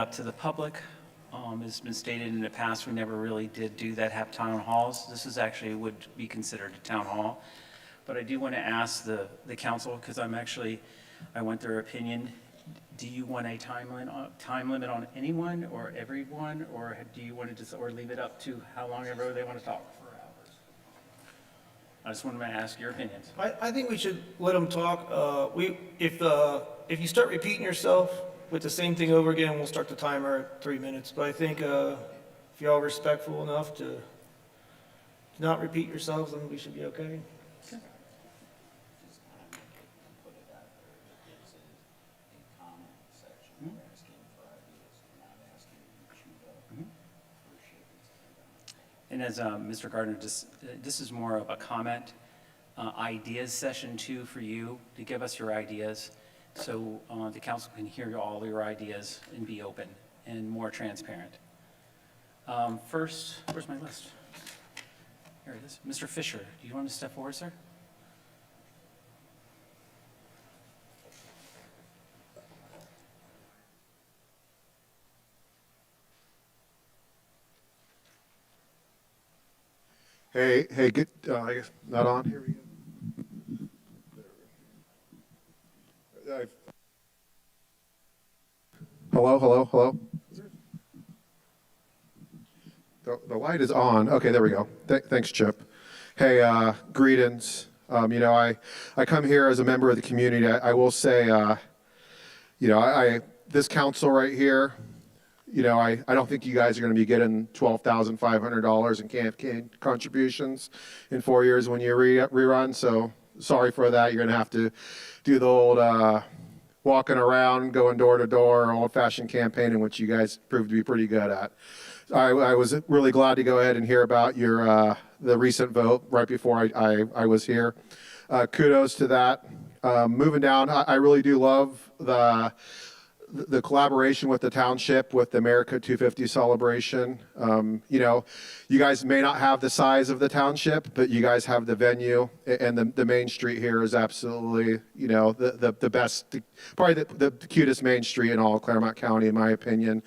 Out to the public. It's been stated in the past, we never really did do that, have town halls. This is actually would be considered a town hall. But I do want to ask the council, because I want their opinion. Do you want a time limit on anyone or everyone, or do you want to just, or leave it up to how long ever they want to talk? I just wanted to ask your opinions. I think we should let them talk. If you start repeating yourself with the same thing over again, we'll start the timer at 3 minutes. But I think if you're all respectful enough to not repeat yourselves, then we should be okay. And as Mr. Gardner, this is more of a comment, ideas session too for you to give us your ideas, so the council can hear all your ideas and be open and more transparent. First, where's my list? Here it is. Mr. Fisher, do you want to step forward, sir? Hey, good, I guess not on, here we go. Hello? The light is on, okay, there we go. Thanks, Chip. Hey, greetings. I come here as a member of the community. I will say, this council right here, I don't think you guys are going to be getting $12,500 in campaign contributions in 4 years when you rerun. So sorry for that. You're going to have to do the old walking around, going door to door, old-fashioned campaigning, which you guys proved to be pretty good at. I was really glad to go ahead and hear about your the recent vote right before I was here. Kudos to that. Moving down, I really do love the collaboration with the township with the America 250 celebration. You guys may not have the size of the township, but you guys have the venue, and the main street here is absolutely, the best, probably the cutest main street in all of Claremont County, in my opinion.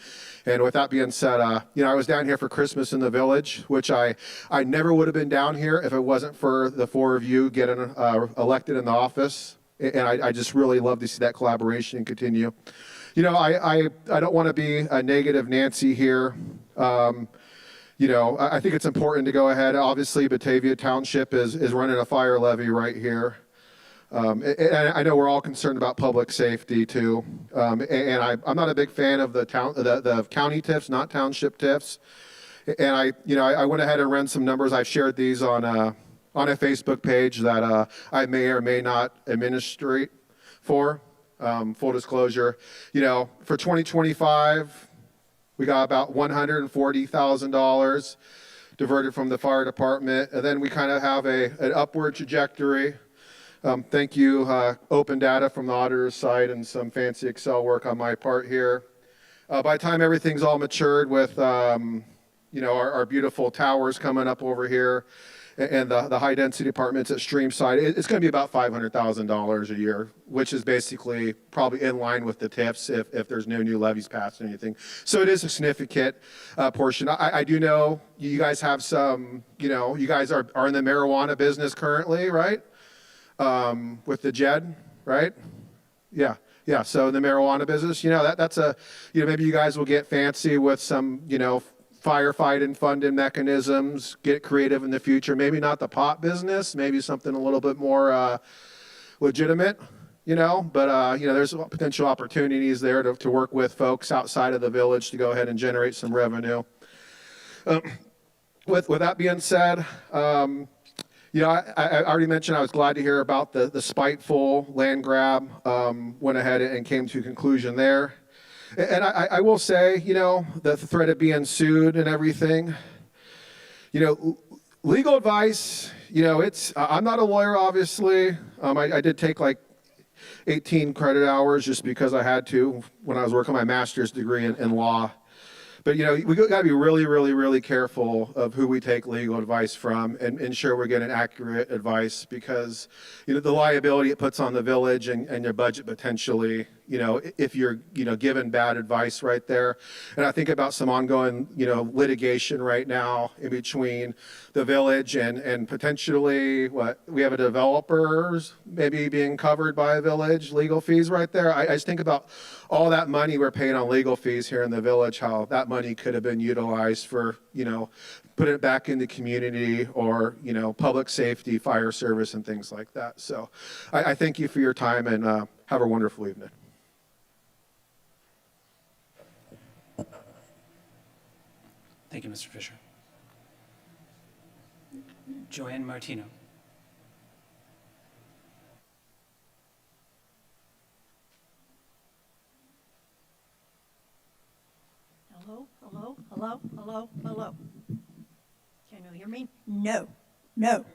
And with that being said, I was down here for Christmas in the village, which I never would have been down here if it wasn't for the four of you getting elected in the office. And I just really love to see that collaboration continue. I don't want to be a negative Nancy here. I think it's important to go ahead. Obviously, Batavia Township is running a fire levy right here. And I know we're all concerned about public safety too. And I'm not a big fan of the county TIFs, not township TIFs. And I went ahead and ran some numbers. I've shared these on a Facebook page that I may or may not administrate for. Full disclosure, for 2025, we got about $140,000 diverted from the fire department, and then we kind of have an upward trajectory. Thank you, open data from the auditor's side and some fancy Excel work on my part here. By the time everything's all matured with, our beautiful towers coming up over here, and the high-density apartments at Streamside, it's going to be about $500,000 a year, which is basically probably in line with the TIFs if there's no new levies passed or anything. So it is a significant portion. I do know you guys have some, you guys are in the marijuana business currently, right? With the JED, right? Yeah. So in the marijuana business, that's maybe you guys will get fancy with some, firefighting funding mechanisms, get creative in the future. Maybe not the pot business, maybe something a little bit more legitimate, but there's potential opportunities there to work with folks outside of the village to go ahead and generate some revenue. With that being said, I already mentioned I was glad to hear about the spiteful land grab, went ahead and came to a conclusion there. And I will say, the threat of being sued and everything, legal advice, I'm not a lawyer, obviously. I did take like 18 credit hours just because I had to when I was working my master's degree in law. But, we got to be really, really, really careful of who we take legal advice from and ensure we're getting accurate advice because, the liability it puts on the village and your budget potentially, if you're, given bad advice right there. And I think about some ongoing, litigation right now in between the village and potentially we have a developers maybe being covered by a village legal fees right there. I just think about all that money we're paying on legal fees here in the village, how that money could have been utilized for, put it back in the community or, public safety, fire service and things like that. So I thank you for your time and have a wonderful evening. Thank you, Mr. Fisher. Joanne Martino. Hello, hello, hello, hello, hello. Can you hear me? No, no.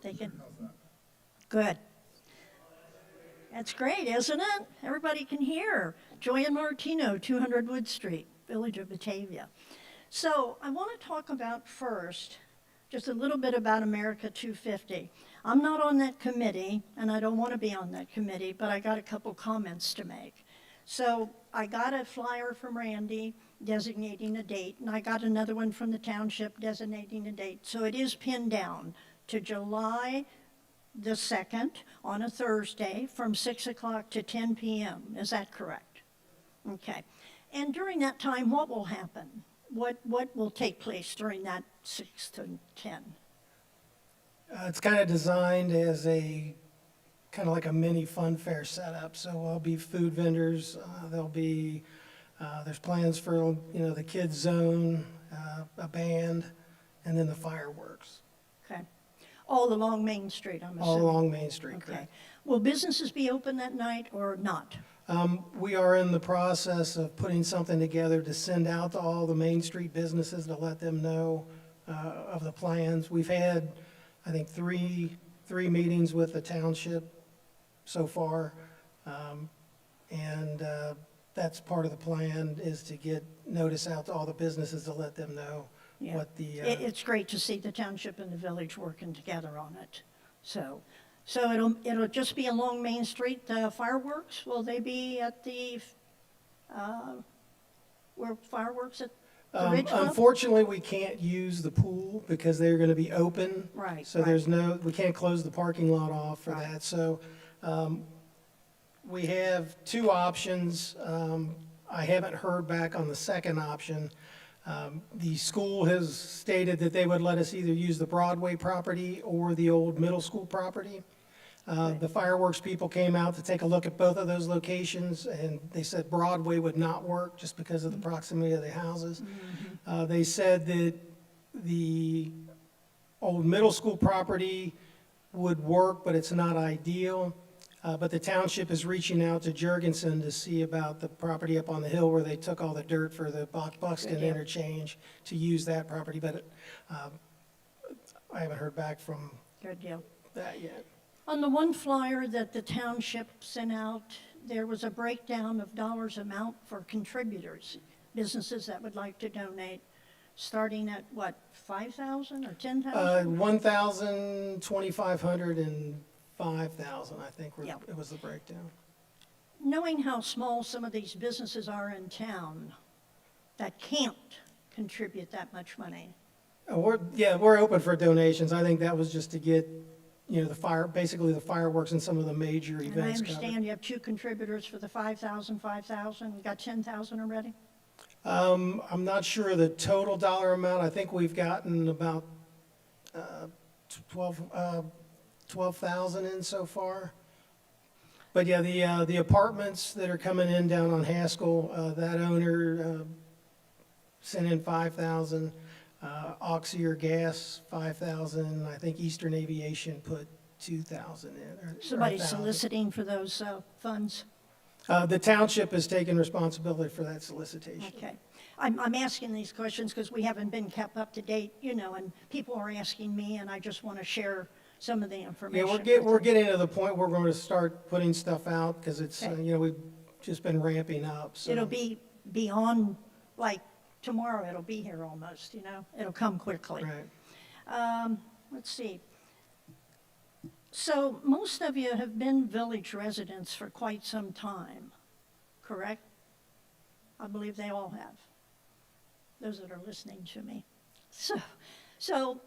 They can. Good. That's great, isn't it? Everybody can hear. Joanne Martino, 200 Wood Street, Village of Batavia. So I want to talk about first just a little bit about America 250. I'm not on that committee, and I don't want to be on that committee, but I got a couple comments to make. So I got a flyer from Randy designating a date, and I got another one from the township designating a date. So it is pinned down to July the 2nd on a Thursday from 6 o'clock to 10 p.m. Is that correct? Okay. And during that time, what will happen? What will take place during that 6 to 10? It's kind of designed as a kind of like a mini fun fair setup. So there'll be food vendors. There'll be there's plans for the kids zone, a band, and then the fireworks. Okay. All along Main Street, I'm assuming. All along Main Street. Okay. Correct. Will businesses be open that night or not? We are in the process of putting something together to send out to all the Main Street businesses to let them know of the plans. We've had, I think, three meetings with the township so far, and that's part of the plan is to get notice out to all the businesses to let them know Yeah. what the. It's great to see the township and the village working together on it. So it'll just be along Main Street, the fireworks? Will they be at the, where fireworks at the Ridge Club? Unfortunately, we can't use the pool because they're going to be open. Right, So right. there's we can't close the parking lot off for Right. that. So we have two options. I haven't heard back on the second option. The school has stated that they would let us either use the Broadway property or the old middle school property. The fireworks people came out to take a look at both of those locations, and they said Broadway would not work just because of the proximity of the houses. They said that the old middle school property would work, but it's not ideal. But the township is reaching out to Jurgensen to see about the property up on the hill where they took all the dirt for the Buxton deal. interchange to use that property, but I haven't heard back from Good deal. that yet. On the one flyer that the township sent out, there was a breakdown of dollars amount for contributors, businesses that would like to donate, starting at what, 5,000 or 10,000? 1,000, 2,500, and 5,000, I think Yeah. it was the breakdown. Knowing how small some of these businesses are in town that can't contribute that much money. We're open for donations. I think that was just to get, basically the fireworks and some of the major And I events covered. understand you have two contributors for the 5,000, you got 10,000 already? I'm not sure the total dollar amount. I think we've gotten about 12,000 in so far. But yeah, the apartments that are coming in down on Haskell, that owner sent in 5,000. Oxyar Gas, 5,000. I think Eastern Aviation put 2,000 in. Or Somebody 1,000. soliciting for those funds? The township has taken responsibility for that solicitation. Okay. I'm asking these questions because we haven't been kept up to date, and people are asking me, and I just want to share some of the Yeah, information. we're getting to the point where we're going to start putting stuff out because it's, Okay. we've just been ramping up. So. It'll be beyond, like, tomorrow it'll be here almost, you know? It'll come quickly. Right. Let's see. So most of you have been village residents for quite some time, correct? I believe they all have, those that are listening to me. So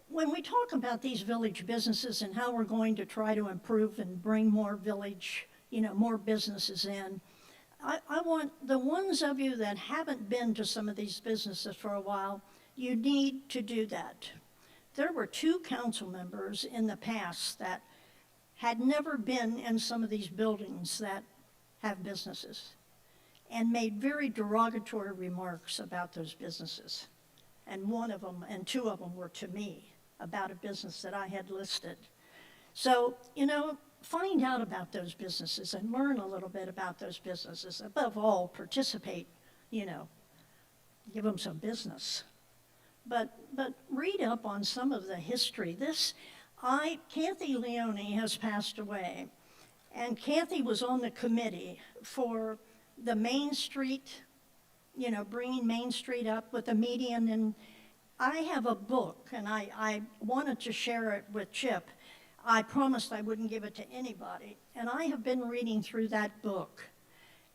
when we talk about these village businesses and how we're going to try to improve and bring more village, you know, more businesses in, I want the ones of you that haven't been to some of these businesses for a while, you need to do that. There were 2 council members in the past that had never been in some of these buildings that have businesses and made very derogatory remarks about those businesses. And one of them, and 2 of them were to me about a business that I had listed. So, you know, find out about those businesses and learn a little bit about those businesses. Above all, participate, you know, give them some business. But read up on some of the history. Kathy Leone has passed away, and Kathy was on the committee for the Main Street, you know, bringing Main Street up with the median. And I have a book, and I wanted to share it with Chip. I promised I wouldn't give it to anybody, and I have been reading through that book.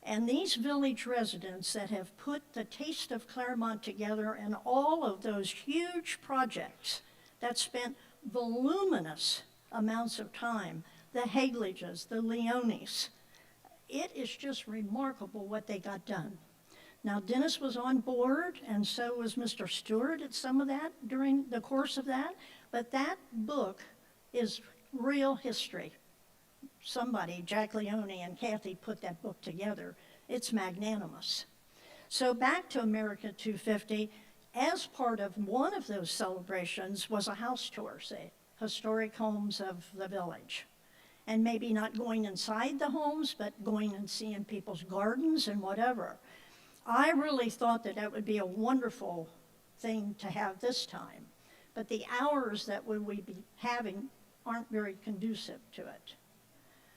And these village residents that have put the Taste of Claremont together and all of those huge projects that spent voluminous amounts of time, the Haglages, the Leones, it is just remarkable what they got done. Now, Dennis was on board, and so was Mr. Stewart at some of that during the course of that, but that book is real history. Somebody, Jack Leone and Kathy, put that book together. It's magnanimous. So back to America 250, as part of one of those celebrations was a house tour, say, historic homes of the village. And maybe not going inside the homes, but going and seeing people's gardens and whatever. I really thought that would be a wonderful thing to have this time. But the hours that we would be having aren't very conducive to it.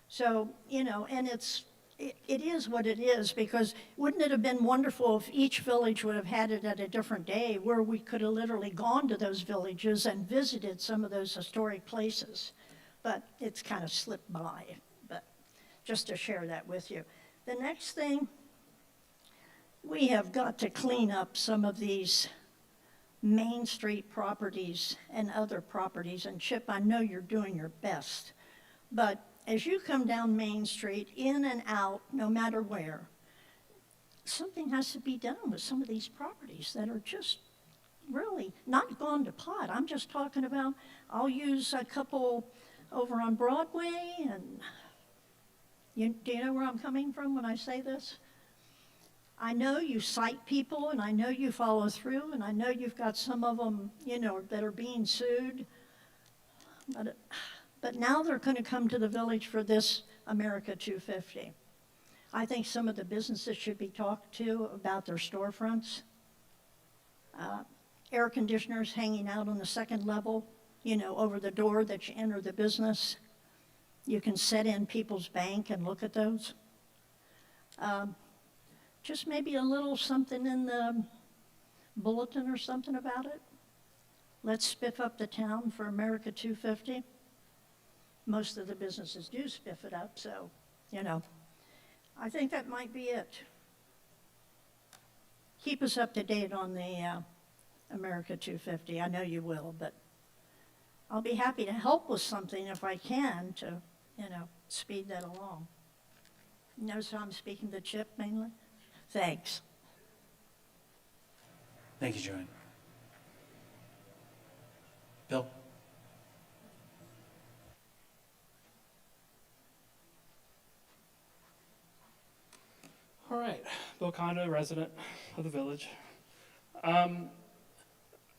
So, you know, and it is what it is, because wouldn't it have been wonderful if each village would have had it at a different day, where we could have literally gone to those villages and visited some of those historic places? But it's kind of slipped by, but just to share that with you. The next thing, we have got to clean up some of these Main Street properties and other properties. And Chip, I know you're doing your best, but as you come down Main Street, in and out, no matter where, something has to be done with some of these properties that are just really not gone to pot. I'm just talking about, I'll use a couple over on Broadway, and do you know where I'm coming from when I say this? I know you cite people, and I know you follow through, and I know you've got some of them, you know, that are being sued, but now they're going to come to the village for this America 250. I think some of the businesses should be talked to about their storefronts. Air conditioners hanging out on the second level, you know, over the door that you enter the business. You can set in people's bank and look at those. Just maybe a little something in the bulletin or something about it. Let's spiff up the town for America 250. Most of the businesses do spiff it up, so, you know, I think that might be it. Keep us up to date on the America 250. I know you will, but I'll be happy to help with something if I can to, you know, speed that along. Notice how I'm speaking to Chip mainly? Thanks. Thank you, Joanne. Bill? All right, Bill Condo, resident of the village. I'm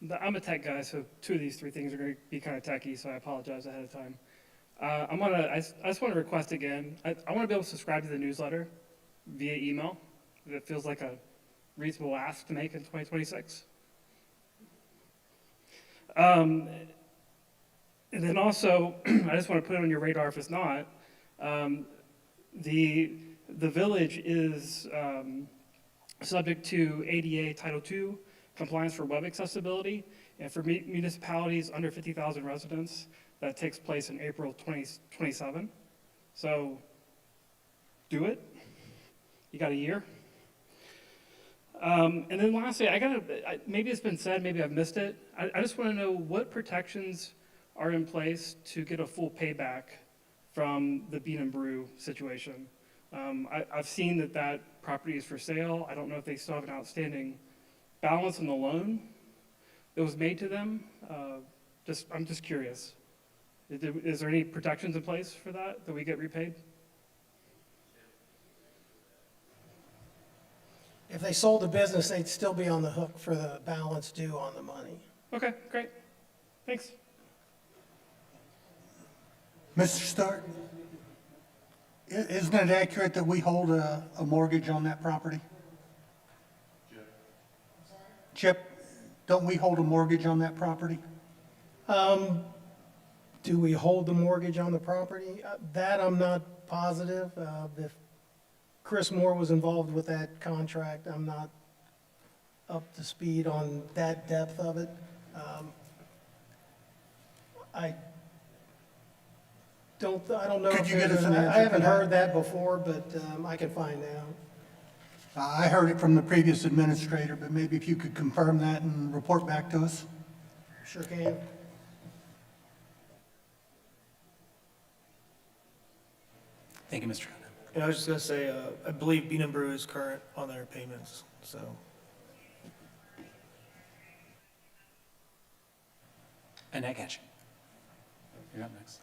a tech guy, so 2 of these 3 things are going to be kind of techy, so I apologize ahead of time. I just want to request again, I want to be able to subscribe to the newsletter via email. It feels like a reasonable ask to make in 2026. And then also, I just want to put it on your radar if it's not, the village is subject to ADA Title II compliance for web accessibility, and for municipalities under 50,000 residents, that takes place in April 2027. So do it. You got a year. And then lastly, maybe it's been said, maybe I've missed it. I just want to know what protections are in place to get a full payback from the Bean and Brew situation. I've seen that property is for sale. I don't know if they still have an outstanding balance on the loan that was made to them. I'm just curious. Is there any protections in place for that we get repaid? If they sold the business, they'd still be on the hook for the balance due on the money. Okay, great. Thanks. Mr. Stark, isn't it accurate that we hold a mortgage on that property? Chip, don't we hold a mortgage on that property? Do we hold the mortgage on the property? That I'm not positive. If Chris Moore was involved with that contract, I'm not up to speed on that depth of it. I don't know Could if you get us an answer I haven't to that? heard that before, but I can find out. I heard it from the previous administrator, but maybe if you could confirm that and report back to us. Sure can. Thank you, Mr. Condon. And I was just gonna say, I believe Bean and Brew is current on their payments, so. Annette Gatchett. You're up next.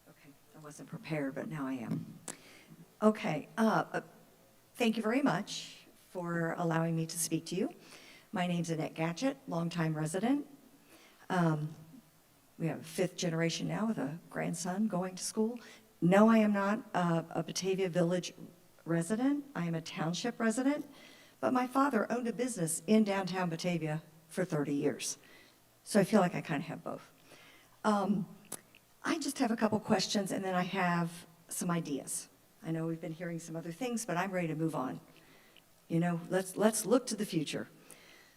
Okay, I wasn't prepared, but now I am. Okay, thank you very much for allowing me to speak to you. My name's Annette Gatchett, longtime resident. We have a fifth generation now with a grandson going to school. No, I am not a Batavia Village resident. I am a township resident, but my father owned a business in downtown Batavia for 30 years. So I feel like I kind of have both. I just have a couple questions, and then I have some ideas. I know we've been hearing some other things, but I'm ready to move on. You know, let's look to the future.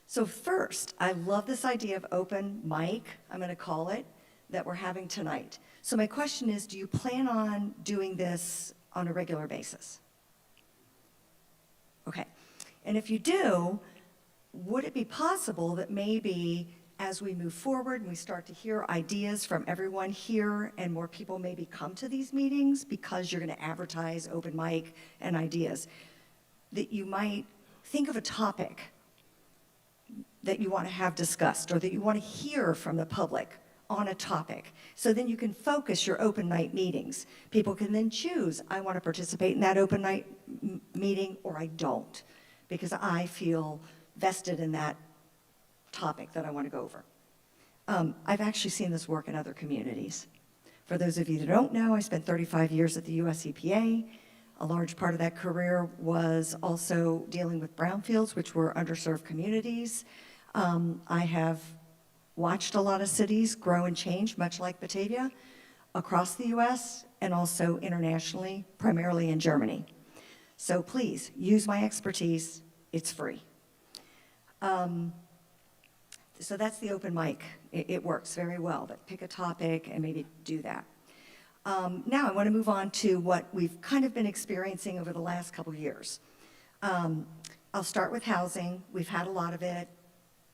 So first, I love this idea of open mic, I'm going to call it, that we're having tonight. So my question is, do you plan on doing this on a regular basis? Okay. And if you do, would it be possible that maybe as we move forward and we start to hear ideas from everyone here and more people maybe come to these meetings because you're going to advertise open mic and ideas, that you might think of a topic that you want to have discussed or that you want to hear from the public on a topic. So then you can focus your open night meetings. People can then choose, I want to participate in that open night meeting or I don't, because I feel vested in that topic that I want to go over. I've actually seen this work in other communities. For those of you that don't know, I spent 35 years at the US EPA. A large part of that career was also dealing with brownfields, which were underserved communities. I have watched a lot of cities grow and change, much like Batavia, across the US and also internationally, primarily in Germany. So please, use my expertise, it's free. So that's the open mic. It works very well, but pick a topic and maybe do that. Now I want to move on to what we've kind of been experiencing over the last couple years. I'll start with housing. We've had a lot of it.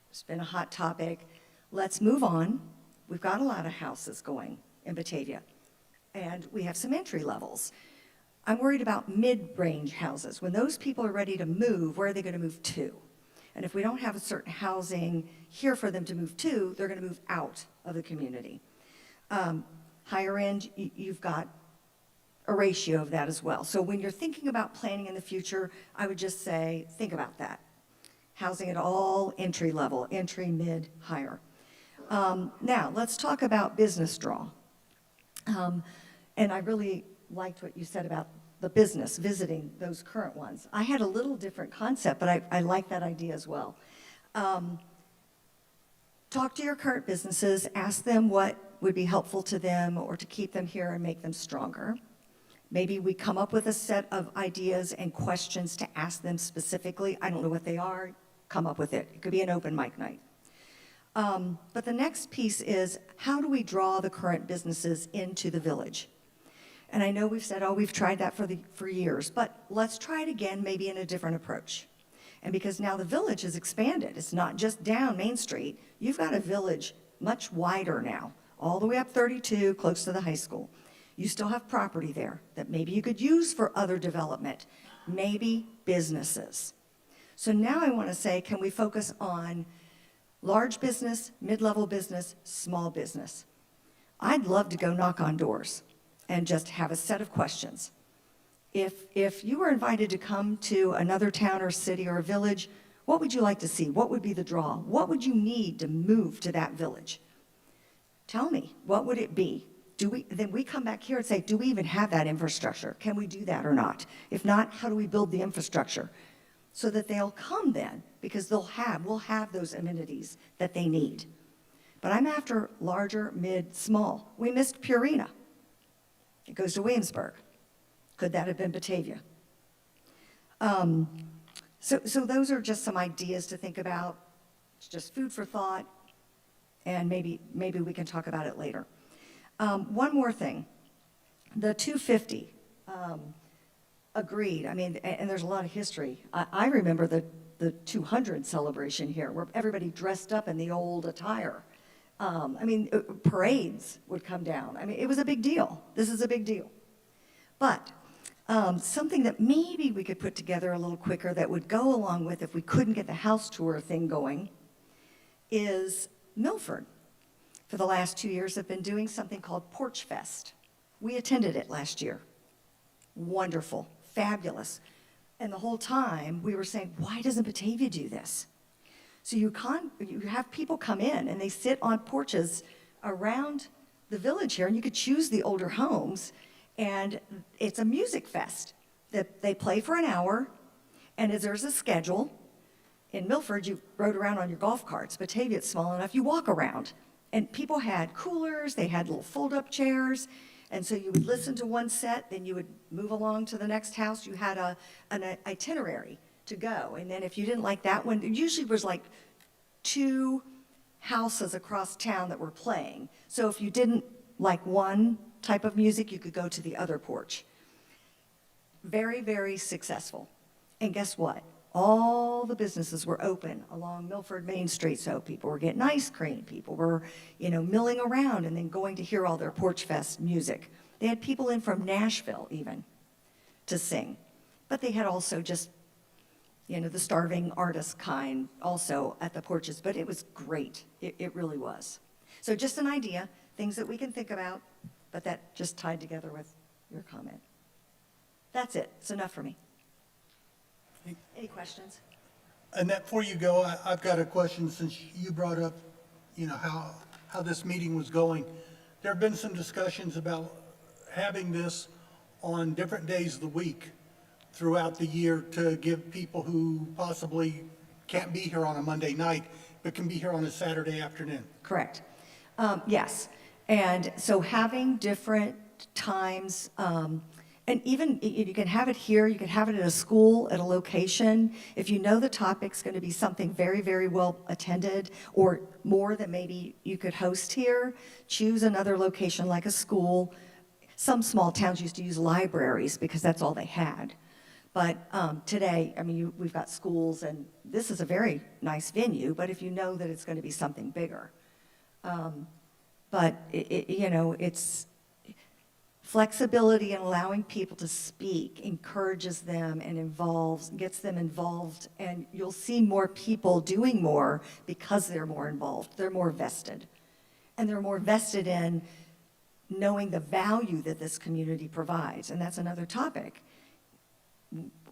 It's been a hot topic. Let's move on. We've got a lot of houses going in Batavia, and we have some entry levels. I'm worried about mid-range houses. When those people are ready to move, where are they going to move to? And if we don't have a certain housing here for them to move to, they're going to move out of the community. Higher end, you've got a ratio of that as well. So when you're thinking about planning in the future, I would just say, think about that. Housing at all entry level, entry, mid, higher. Now, let's talk about business draw. And I really liked what you said about the business, visiting those current ones. I had a little different concept, but I like that idea as well. Talk to your current businesses, ask them what would be helpful to them or to keep them here and make them stronger. Maybe we come up with a set of ideas and questions to ask them specifically. I don't know what they are, come up with it. It could be an open mic night. But the next piece is, how do we draw the current businesses into the village? And I know we've said, oh, we've tried that for years, but let's try it again, maybe in a different approach. And because now the village has expanded, it's not just down Main Street, you've got a village much wider now, all the way up 32, close to the high school. You still have property there that maybe you could use for other development, maybe businesses. So now I want to say, can we focus on large business, mid-level business, small business? I'd love to go knock on doors and just have a set of questions. If you were invited to come to another town or city or a village, what would you like to see? What would be the draw? What would you need to move to that village? Tell me, what would it be? Then we come back here and say, do we even have that infrastructure? Can we do that or not? If not, how do we build the infrastructure? So that they'll come then, because we'll have those amenities that they need. But I'm after larger, mid, small. We missed Purina. It goes to Williamsburg. Could that have been Batavia? So those are just some ideas to think about. It's just food for thought, and maybe we can talk about it later. One more thing, the 250, agreed. I mean, and there's a lot of history. I remember the 200 celebration here, where everybody dressed up in the old attire. Parades would come down. I mean, it was a big deal. This is a big deal. But something that maybe we could put together a little quicker that would go along with if we couldn't get the house tour thing going is Milford. For the last 2 years, have been doing something called Porch Fest. We attended it last year. Wonderful, fabulous. And the whole time we were saying, why doesn't Batavia do this? So you have people come in and they sit on porches around the village here, and you could choose the older homes, and it's a music fest that they play for an hour, and there's a schedule. In Milford, you rode around on your golf carts. Batavia, it's small enough, you walk around. And people had coolers, they had little fold-up chairs, and so you would listen to one set, then you would move along to the next house. You had an itinerary to go, and then if you didn't like that one, it usually was like 2 houses across town that were playing. So if you didn't like one type of music, you could go to the other porch. Very, very successful. And guess what? All the businesses were open along Milford Main Street, so people were getting ice cream, people were, milling around and then going to hear all their Porch Fest music. They had people in from Nashville even to sing, but they had also just, the starving artist kind also at the porches, but it was great. It really was. So just an idea, things that we can think about, but that just tied together with your comment. That's it. It's enough for me. Any questions? Annette, before you go, I've got a question since you brought up, how this meeting was going. There have been some discussions about having this on different days of the week throughout the year to give people who possibly can't be here on a Monday night, but can be here on a Saturday afternoon. Correct. Yes. And so having different times, and even you can have it here, you can have it at a school, at a location. If you know the topic's going to be something very, very well attended, or more than maybe you could host here, choose another location like a school. Some small towns used to use libraries because that's all they had. But today, we've got schools, and this is a very nice venue, but if you know that it's going to be something bigger. But, it's flexibility and allowing people to speak encourages them and gets them involved, and you'll see more people doing more because they're more involved. They're more vested. And they're more vested in knowing the value that this community provides, and that's another topic.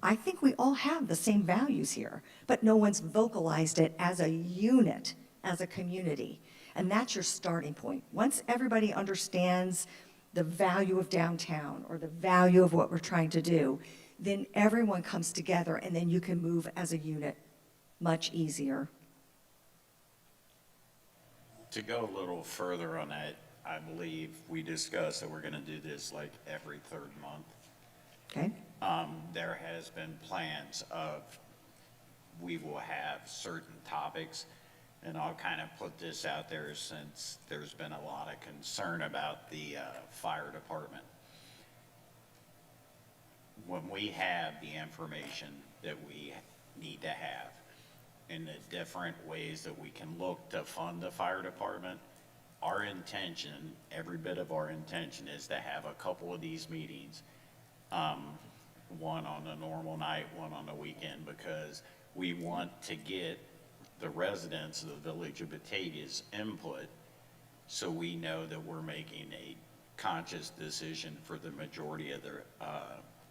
I think we all have the same values here, but no one's vocalized it as a unit, as a community. And that's your starting point. Once everybody understands the value of downtown or the value of what we're trying to do, then everyone comes together and then you can move as a unit much easier. To go a little further on that, I believe we discussed that we're going to do this like every third month. Okay? There has been plans of, we will have certain topics, and I'll kind of put this out there since there's been a lot of concern about the fire department. When we have the information that we need to have, and the different ways that we can look to fund the fire department, our intention, every bit of our intention, is to have a couple of these meetings, one on a normal night, one on the weekend, because we want to get the residents of the village of Batavia's input, so we know that we're making a conscious decision for the majority of the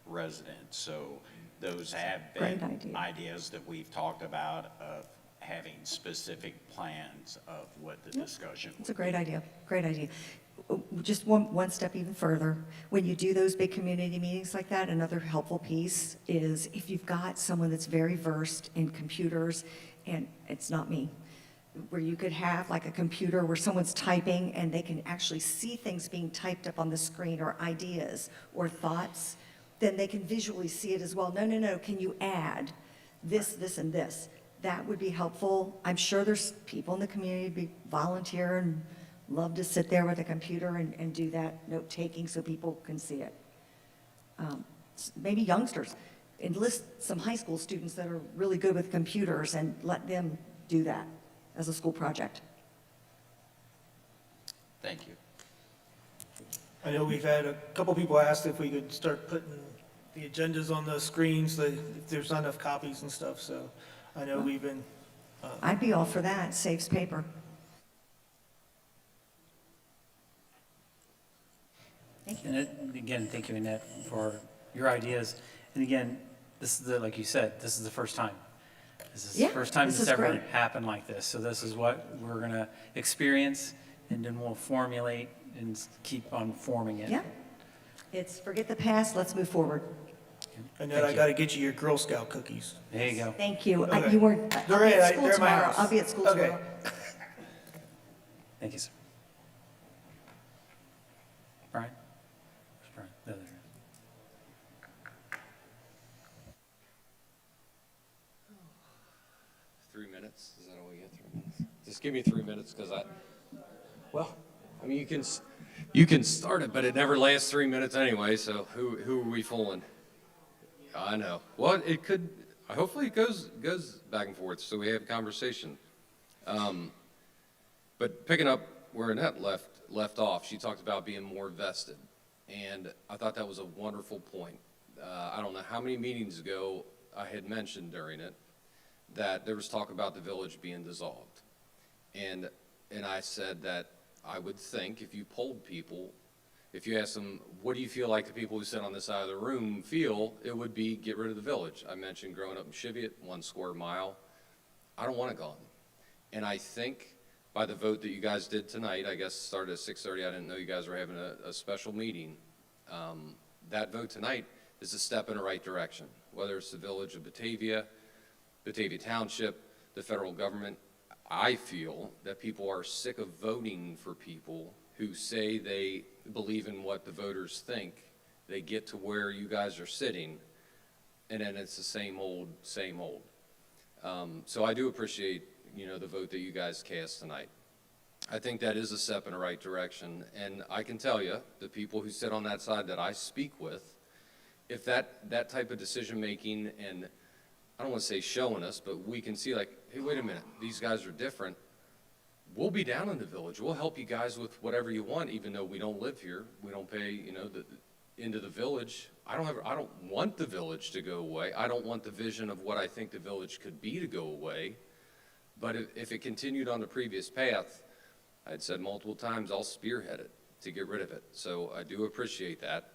residents. So those have been Great idea. ideas that we've talked about, of having specific plans of what the discussion It's would a great idea, great idea. Just one step even further, when you do those big community meetings like that, another helpful piece is if you've got someone that's very versed in computers, and it's not me, where you could have like a computer where someone's typing and they can actually see things being typed up on the screen, or ideas or thoughts, then they can visually see it as well. No, can you add this, this, and this? That would be helpful. I'm sure there's people in the community who'd be volunteer and love to sit there with a computer and do that note-taking so people can see it. Maybe youngsters, enlist some high school students that are really good with computers and let them do that as a school project. Thank you. I know we've had a couple people ask if we could start putting the agendas on the screens, if there's not enough copies and stuff, so I know we've been, I'd be all for that, saves paper. Thank you. And again, thank you, Annette, for your ideas. And again, this is like you said, this is the first time. This is the Yeah, first time this this is ever great. happened like this. So this is what we're going to experience, and then we'll formulate and keep on forming it. Yeah. It's forget the past, let's move forward. Annette, Thank I you. gotta get you your Girl Scout cookies. There you go. Thank you. Okay. You weren't, I'll They're be in- at school they're in my tomorrow. house. I'll be at school Okay. tomorrow. Thank you, sir. Brian? Where's Brian? There, there. 3 minutes? Is that all we get, 3 minutes? Just give me 3 minutes, because well, I mean, you can start it, but it never lasts 3 minutes anyway, so who are we fooling? I know. Well, it could, hopefully it goes back and forth, so we have a conversation. But picking up where Annette left off, she talked about being more vested, and I thought that was a wonderful point. I don't know how many meetings ago I had mentioned during it that there was talk about the village being dissolved. And I said that I would think if you polled people, if you asked them, what do you feel like the people who sit on this side of the room feel, it would be get rid of the village. I mentioned growing up in Cheviot, 1 square mile. I don't want it gone. And I think by the vote that you guys did tonight, I guess started at 6:30, I didn't know you guys were having a special meeting. That vote tonight is a step in the right direction, whether it's the village of Batavia, Batavia Township, the federal government. I feel that people are sick of voting for people who say they believe in what the voters think. They get to where you guys are sitting, and then it's the same old, same old. So I do appreciate, the vote that you guys cast tonight. I think that is a step in the right direction, and I can tell you, the people who sit on that side that I speak with, if that type of decision-making, and I don't want to say showing us, but we can see like, hey, wait a minute, these guys are different. We'll be down in the village. We'll help you guys with whatever you want, even though we don't live here. We don't pay, into the village. I don't want the village to go away. I don't want the vision of what I think the village could be to go away. But if it continued on the previous path, I'd said multiple times, I'll spearhead it to get rid of it. So I do appreciate that.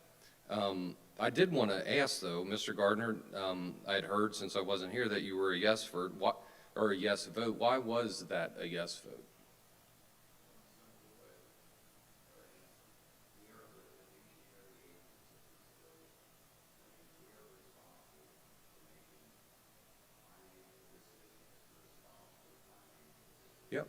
I did want to ask, though, Mr. Gardner, I had heard since I wasn't here that you were a yes vote. Why was that a yes vote? Yep.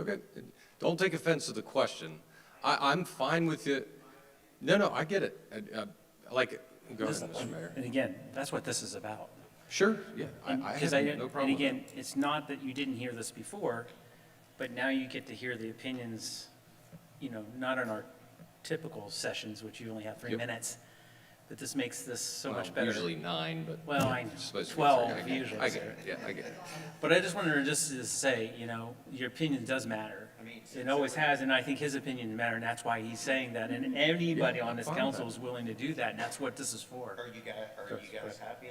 Okay, don't take offense to the question. I'm fine with it. No, I get it. Like, go ahead, Mr. Mayor. And again, that's what this is about. Sure, yeah, I Because have no problem and with it. again, it's not that you didn't hear this before, but now you get to hear the opinions, not in our typical sessions, which you only have 3 Yep. minutes, but this makes this so Well, much better. Usually 9, but. Well, I, it's supposed to be 12 3. I get it. usually. I get it, yeah, I get it. But I just wanted to say, your opinion does matter. It always has, and I think his opinion matters, and that's why he's saying that. And anybody Yeah, on I'm this fine with council that. is willing to do that, and that's what this is for. Are you guys happy?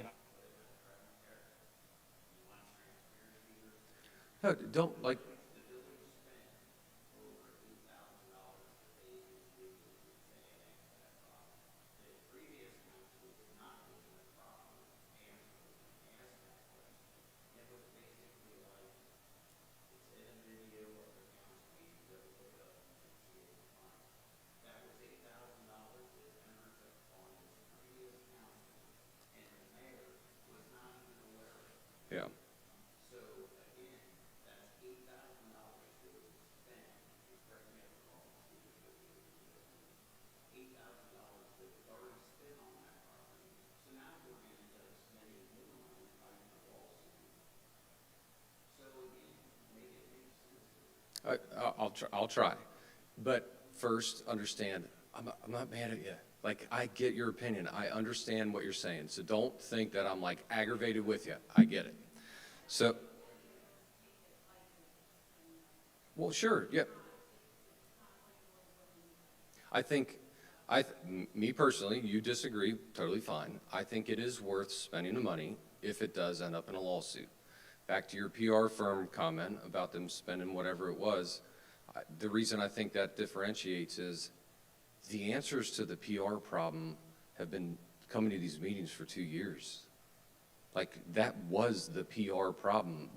No, don't, like, yeah. I'll try. But first, understand, I'm not mad at you. Like, I get your opinion. I understand what you're saying. So don't think that I'm like aggravated with you. I get it. So, well, sure, yeah. I think, me personally, you disagree, totally fine. I think it is worth spending the money if it does end up in a lawsuit. Back to your PR firm comment about them spending whatever it was, the reason I think that differentiates is the answers to the PR problem have been coming to these meetings for 2 years. Like, that was the PR problem.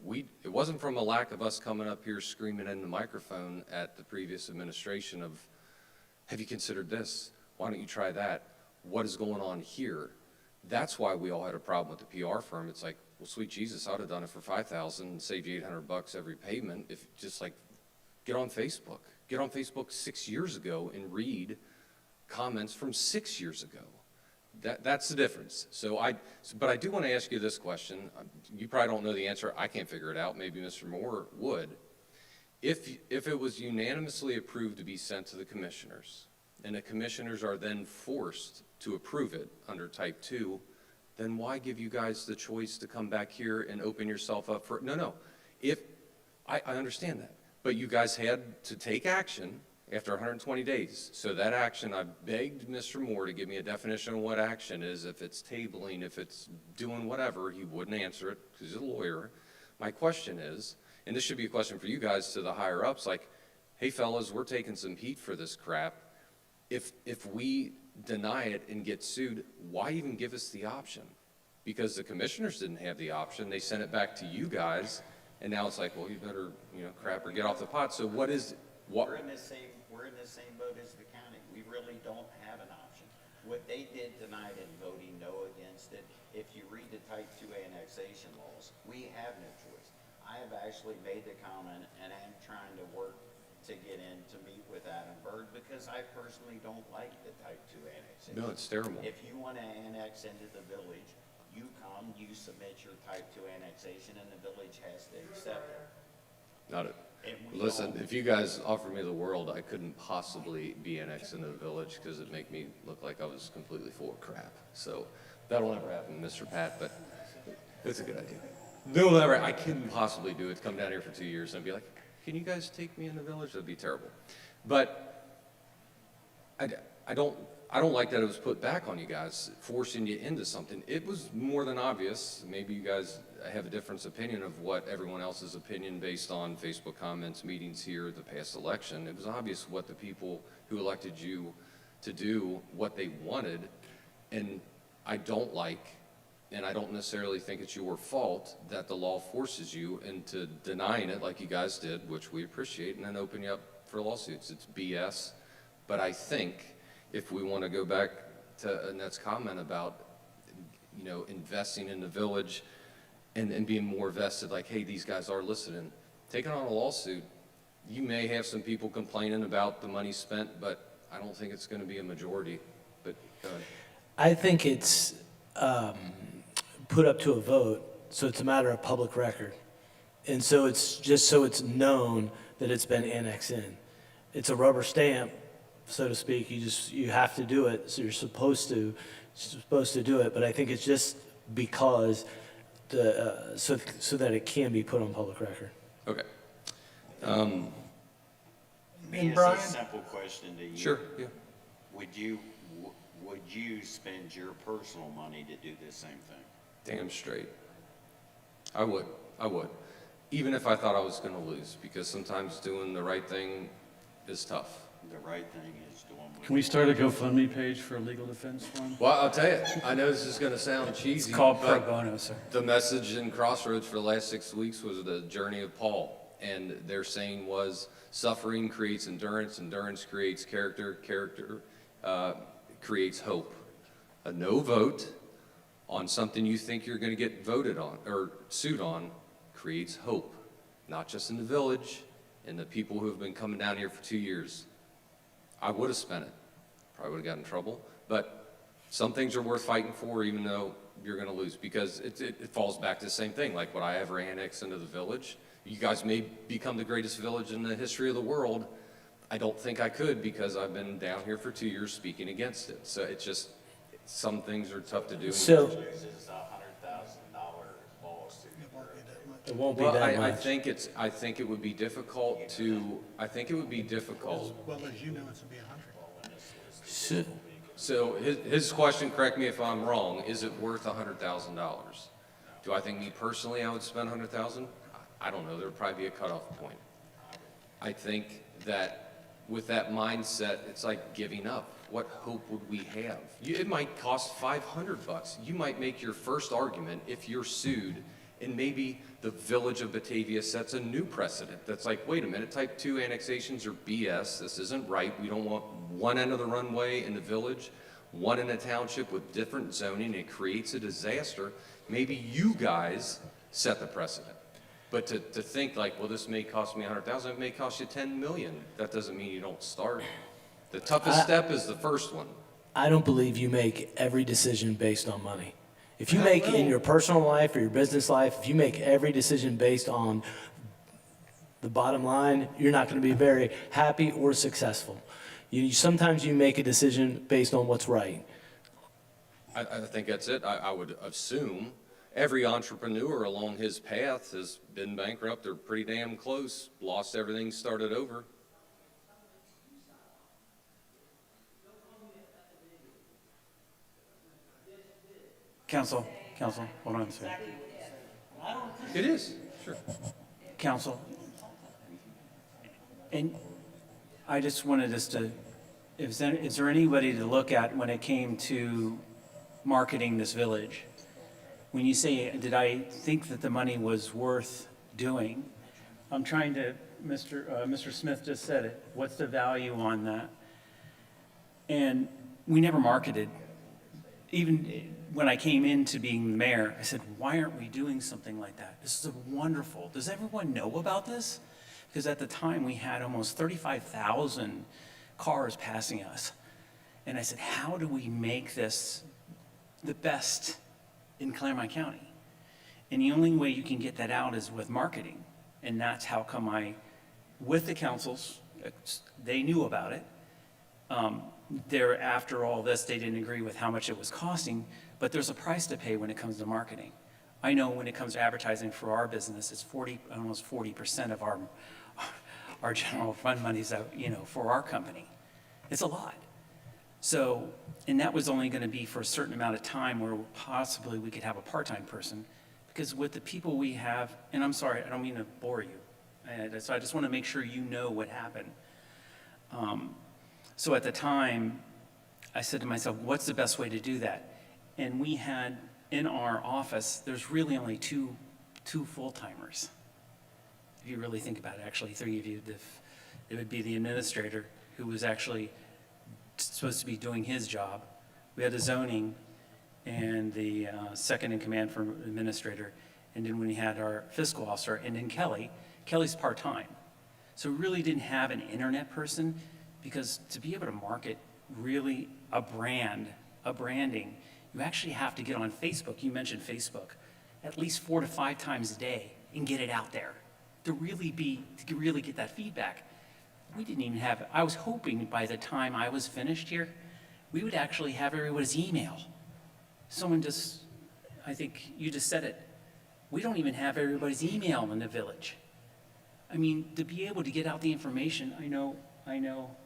It wasn't from a lack of us coming up here screaming in the microphone at the previous administration of, have you considered this? Why don't you try that? What is going on here? That's why we all had a problem with the PR firm. It's like, well, sweet Jesus, I'd have done it for $5,000 and saved you $800 every payment if just like, get on Facebook. Get on Facebook 6 years ago and read comments from 6 years ago. That's the difference. But I do want to ask you this question. You probably don't know the answer. I can't figure it out. Maybe Mr. Moore would. If it was unanimously approved to be sent to the commissioners, and the commissioners are then forced to approve it under type 2, then why give you guys the choice to come back here and open yourself up for, no. I understand that, but you guys had to take action after 120 days. So that action, I begged Mr. Moore to give me a definition of what action is. If it's tabling, if it's doing whatever, he wouldn't answer it because he's a lawyer. My question is, and this should be a question for you guys to the higher ups, like, hey fellas, we're taking some heat for this crap. If we deny it and get sued, why even give us the option? Because the commissioners didn't have the option. They sent it back to you guys, and now it's like, well, you better, crap or get off the pot. So what is, what? We're in the same boat as the county. We really don't have an option. What they did tonight in voting no against it, if you read the type 2 annexation laws, we have no choice. I have actually made the comment, and I'm trying to work to get in to meet with Adam Byrd because I personally don't like the type 2 annexation. No, it's terrible. If you want to annex into the village, you come, you submit your type 2 annexation, and the village has to accept it. Not it. And we Listen, don't- if you guys offered me the world, I couldn't possibly be annexed into the village because it'd make me look like I was completely full of crap. So that'll never happen, Mr. Pat, but it's a good idea. No, never. I couldn't possibly do it. Come down here for 2 years and be like, can you guys take me in the village? That'd be terrible. But I don't like that it was put back on you guys, forcing you into something. It was more than obvious. Maybe you guys have a different opinion of what everyone else's opinion based on Facebook comments, meetings here, the past election. It was obvious what the people who elected you to do, what they wanted. And I don't like, and I don't necessarily think it's your fault that the law forces you into denying it like you guys did, which we appreciate, and then open you up for lawsuits. It's BS. But I think if we want to go back to Annette's comment about, investing in the village and being more vested, like, hey, these guys are listening, taking on a lawsuit, You may have some people complaining about the money spent, but I don't think it's going to be a majority. But go ahead. I think it's put up to a vote, so it's a matter of public record. And so it's just so it's known that it's been annexed in. It's a rubber stamp, so to speak. You have to do it, so you're supposed to do it. But I think it's just because so that it can be put on public record. Okay. And It's Brian? a simple question to you. Sure, yeah. Would you spend your personal money to do the same thing? Damn straight. I would. Even if I thought I was going to lose, because sometimes doing the right thing is tough. The right thing is doing what. Can we start a GoFundMe page for a legal defense fund? Well, I'll tell you, I know this is going to sound cheesy. It's called pro but bono, sir. The message in Crossroads for the last 6 weeks was the journey of Paul. And their saying was, suffering creates endurance, endurance creates character, character creates hope. A no vote on something you think you're going to get voted on or sued on creates hope, not just in the village and the people who have been coming down here for 2 years. I would have spent it. Probably would have gotten in trouble. But some things are worth fighting for, even though you're going to lose, because it falls back to the same thing. Like, would I ever annex into the village? You guys may become the greatest village in the history of the world. I don't think I could, because I've been down here for 2 years speaking against it. So it's just, some things are tough to do. So This is $100,000 lawsuit. it won't be Well, that I much. think it would be difficult to, Well, as you know, it's gonna be 100. So- so his question, correct me if I'm wrong, is it worth $100,000? Do I think me personally I would spend 100,000? I don't know, there'd probably be a cutoff point. I think that with that mindset, it's like giving up. What hope would we have? It might cost $500. You might make your first argument if you're sued, and maybe the village of Batavia sets a new precedent that's like, wait a minute, type 2 annexations are BS. This isn't right. We don't want one end of the runway in the village, one in a township with different zoning. It creates a disaster. Maybe you guys set the precedent. But to think like, well, this may cost me 100,000, it may cost you 10 million. That doesn't mean you don't start. The toughest step is the first one. I don't believe you make every decision based on money. If you make in your personal life or your business life, if you make every decision based on the bottom line, you're not going to be very happy or successful. Sometimes you make a decision based on what's right. I think that's it. I would assume every entrepreneur along his path has been bankrupt or pretty damn close, lost everything, started over. Counsel, hold on a second. It is, sure. Counsel, and I just wanted us to, is there anybody to look at when it came to marketing this village? When you say, did I think that the money was worth doing? I'm trying to, Mr. Smith just said it, what's the value on that? And we never marketed. Even when I came into being the mayor, I said, why aren't we doing something like that? This is wonderful. Does everyone know about this? Because at the time, we had almost 35,000 cars passing us. And I said, how do we make this the best in Claremont County? And the only way you can get that out is with marketing. And that's how come with the councils, they knew about it. After all this, they didn't agree with how much it was costing, but there's a price to pay when it comes to marketing. I know when it comes to advertising for our business, it's almost 40% of our general fund monies that, for our company. It's a lot. So, and that was only going to be for a certain amount of time where possibly we could have a part-time person, because with the people we have, and I'm sorry, I don't mean to bore you, so I just want to make sure you know what happened. So at the time, I said to myself, what's the best way to do that? And we had, in our office, there's really only two full-timers. If you really think about it, actually, 3 of you. It would be the administrator, who was actually supposed to be doing his job. We had the zoning and the second in command for administrator. And then we had our fiscal officer, and then Kelly. Kelly's part-time. So we really didn't have an internet person, because to be able to market really a branding, you actually have to get on Facebook. You mentioned Facebook, at least 4 to 5 times a day and get it out there to really get that feedback. We didn't even have, I was hoping by the time I was finished here, we would actually have everybody's email. Someone just, I think you just said it, we don't even have everybody's email in the village. I mean, to be able to get out the information, I know,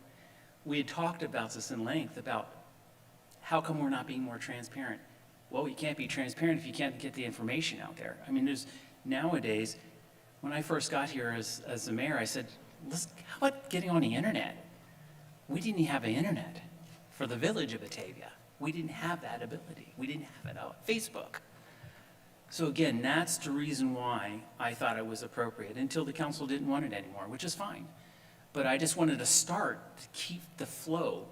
we had talked about this in length, about how come we're not being more transparent? Well, you can't be transparent if you can't get the information out there. I mean, nowadays, when I first got here as the mayor, I said, how about getting on the internet? We didn't have an internet for the village of Batavia. We didn't have that ability. We didn't have it on Facebook. So again, that's the reason why I thought it was appropriate, until the council didn't want it anymore, which is fine. But I just wanted to start to keep the flow,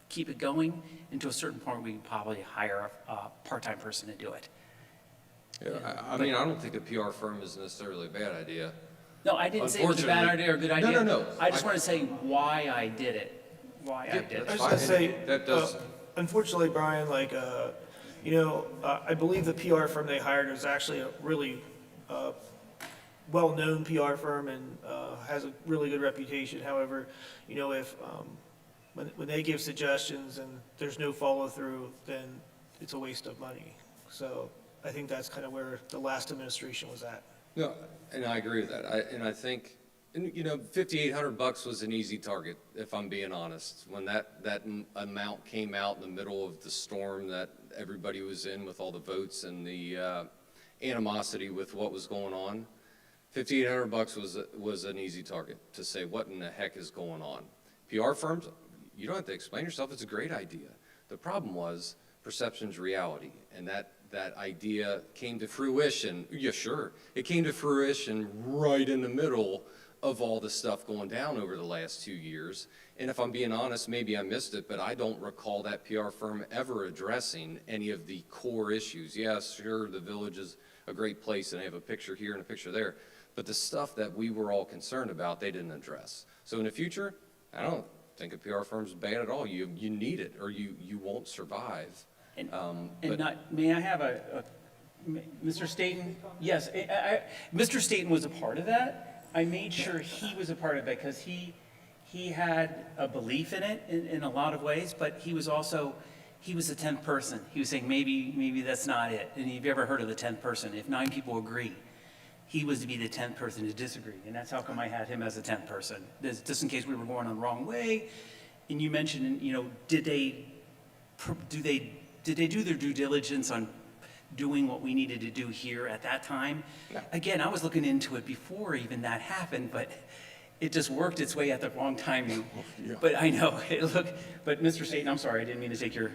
keep it going, and to a certain point, we could probably hire a part-time person to do it. Yeah, I mean, I don't think a PR firm is necessarily a bad idea. No, I didn't say it was a bad idea or a good idea. No. I just want to say why I did it, why I did I it. was gonna say, That does- unfortunately, Brian, like, I believe the PR firm they hired is actually a really well-known PR firm and has a really good reputation. However, if when they give suggestions and there's no follow-through, then it's a waste of money. So I think that's kind of where the last administration was at. No, and I agree with that. I think, $5,800 was an easy target, if I'm being honest. When that amount came out in the middle of the storm that everybody was in with all the votes and the animosity with what was going on, $5,800 was an easy target to say, what in the heck is going on? PR firms, you don't have to explain yourself. It's a great idea. The problem was perception's reality, and that idea came to fruition. Yeah, sure. It came to fruition right in the middle of all the stuff going down over the last 2 years. And if I'm being honest, maybe I missed it, but I don't recall that PR firm ever addressing any of the core issues. Yes, sure, the village is a great place, and they have a picture here and a picture there. But the stuff that we were all concerned about, they didn't address. So in the future, I don't think a PR firm's bad at all. You need it, or you won't survive. May I have Mr. Staten? Yes, Mr. Staten was a part of that. I made sure he was a part of it because he had a belief in it in a lot of ways, but he was the 10th person. He was saying, maybe that's not it. And have you ever heard of the 10th person? If 9 people agree, he was to be the 10th person to disagree. And that's how come I had him as the 10th person, just in case we were going on the wrong way. And you mentioned, did they do their due diligence on doing what we needed to do here at that time? No. Again, I was looking into it before even that happened, but it just worked its way at the wrong timing. Yeah. But I know, but Mr. Staten, I'm sorry, I didn't mean to take your,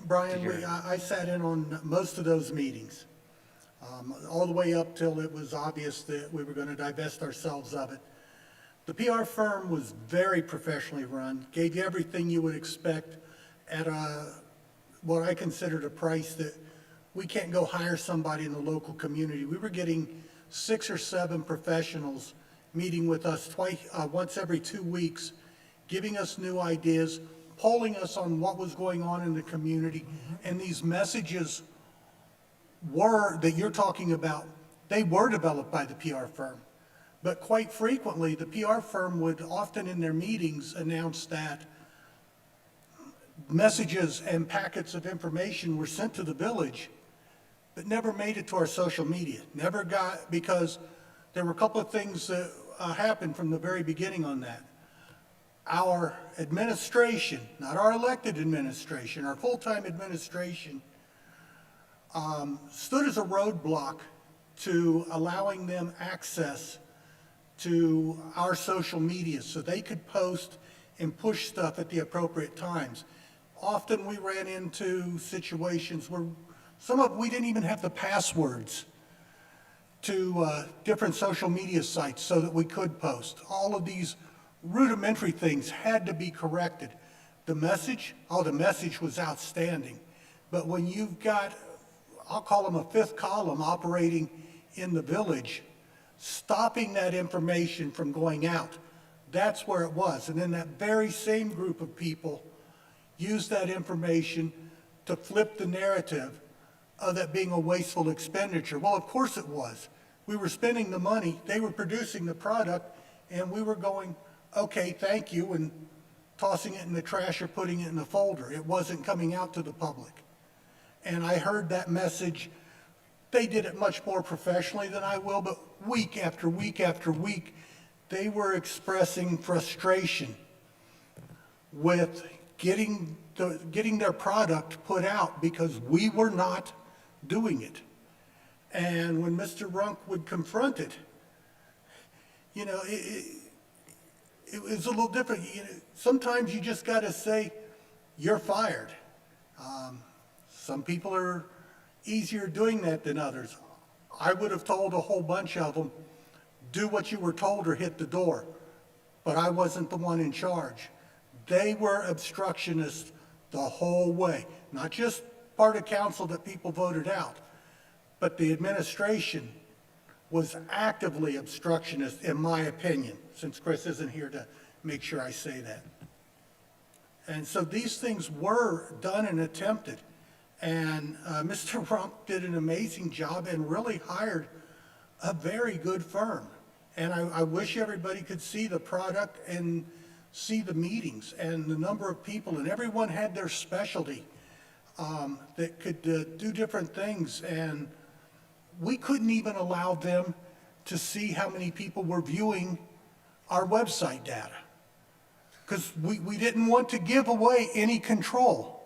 Brian, to hear. I sat in on most of those meetings, all the way up till it was obvious that we were going to divest ourselves of it. The PR firm was very professionally run, gave you everything you would expect at what I considered a price that we can't go hire somebody in the local community. We were getting 6 or 7 professionals meeting with us once every 2 weeks, giving us new ideas, polling us on what was going on in the community. And these messages that you're talking about, they were developed by the PR firm. But quite frequently, the PR firm would often in their meetings announce that messages and packets of information were sent to the village, but never made it to our social media. Because there were a couple of things that happened from the very beginning on that. Our administration, not our elected administration, our full-time administration, stood as a roadblock to allowing them access to our social media so they could post and push stuff at the appropriate times. Often we ran into situations where we didn't even have the passwords to different social media sites so that we could post. All of these rudimentary things had to be corrected. The message was outstanding. But when you've got, I'll call them a 5th column operating in the village, stopping that information from going out. That's where it was. And then that very same group of people used that information to flip the narrative of that being a wasteful expenditure. Well, of course it was. We were spending the money, they were producing the product, and we were going, okay, thank you, and tossing it in the trash or putting it in the folder. It wasn't coming out to the public. And I heard that message. They did it much more professionally than I will, but week after week after week, they were expressing frustration with getting their product put out because we were not doing it. And when Mr. Runk would confront it, you know, it was a little different. You know, sometimes you just got to say, you're fired. Some people are easier doing that than others. I would have told a whole bunch of them, do what you were told or hit the door. But I wasn't the one in charge. They were obstructionists the whole way. Not just part of council that people voted out, but the administration was actively obstructionist, in my opinion, since Chris isn't here to make sure I say that. And so these things were done and attempted. And Mr. Rump did an amazing job and really hired a very good firm. And I wish everybody could see the product and see the meetings and the number of people, and everyone had their specialty that could do different things. And we couldn't even allow them to see how many people were viewing our website data because we didn't want to give away any control.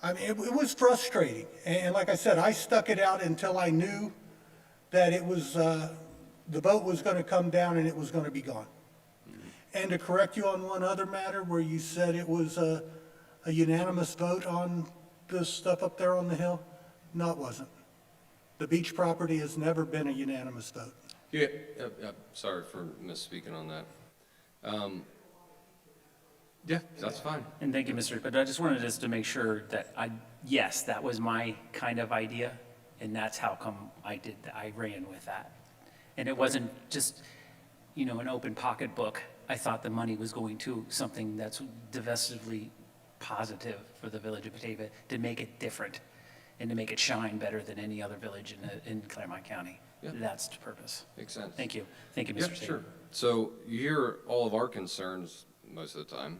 I mean, it was frustrating. And like I said, I stuck it out until I knew that it was, the vote was going to come down and it was going to be gone. And to correct you on one other matter where you said it was a unanimous vote on the stuff up there on the hill, no, it wasn't. The beach property has never been a unanimous vote. Yeah, sorry for misspeaking on that. Yeah, that's fine. And thank you, Mr. But I just wanted us to make sure that yes, that was my kind of idea, and that's how come I ran with that. And it wasn't just, you know, an open pocketbook. I thought the money was going to something that's divestively positive for the village of Batavia to make it different and to make it shine better than any other village in Claremont County. Yeah. That's the purpose. Makes sense. Thank you. Thank you, Mr. Yeah, Saban. sure. So you hear all of our concerns most of the time.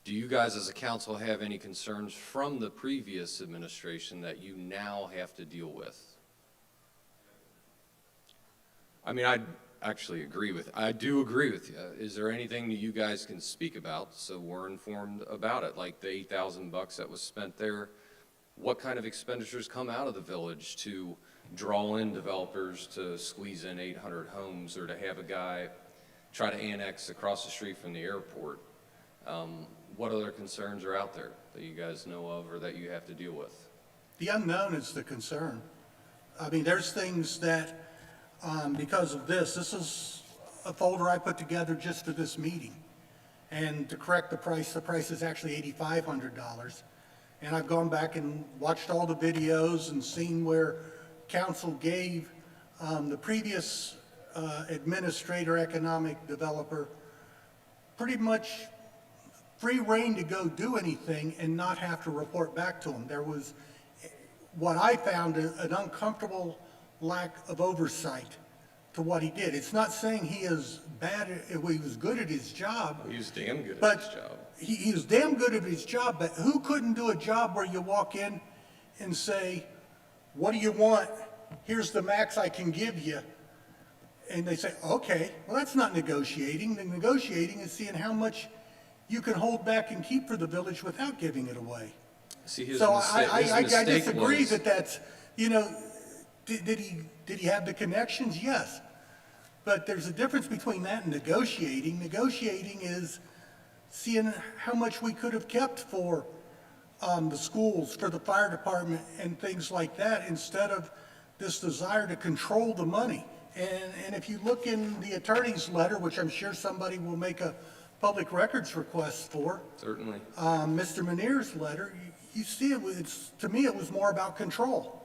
Do you guys as a council have any concerns from the previous administration that you now have to deal with? I mean, I do agree with you. Is there anything that you guys can speak about so we're informed about it? Like the $8,000 that was spent there, what kind of expenditures come out of the village to draw in developers to squeeze in 800 homes or to have a guy try to annex across the street from the airport? What other concerns are out there that you guys know of or that you have to deal with? The unknown is the concern. I mean, there's things that, because of this is a folder I put together just for this meeting. And to correct the price is actually $8,500. And I've gone back and watched all the videos and seen where council gave the previous administrator, economic developer, pretty much free reign to go do anything and not have to report back to them. There was what I found an uncomfortable lack of oversight to what he did. It's not saying he is bad, he was good at his job. He was damn good at his job. He was damn good at his job, but who couldn't do a job where you walk in and say, what do you want? Here's the max I can give you. And they say, okay, well, that's not negotiating. The negotiating is seeing how much you can hold back and keep for the village without giving it away. See, his So mistake, I disagree was, that that's, you know, did he have the connections? Yes. But there's a difference between that and negotiating. Negotiating is seeing how much we could have kept for the schools, for the fire department and things like that, instead of this desire to control the money. And if you look in the attorney's letter, which I'm sure somebody will make a public records request for, certainly. Mr. Meneer's letter, you see to me it was more about control.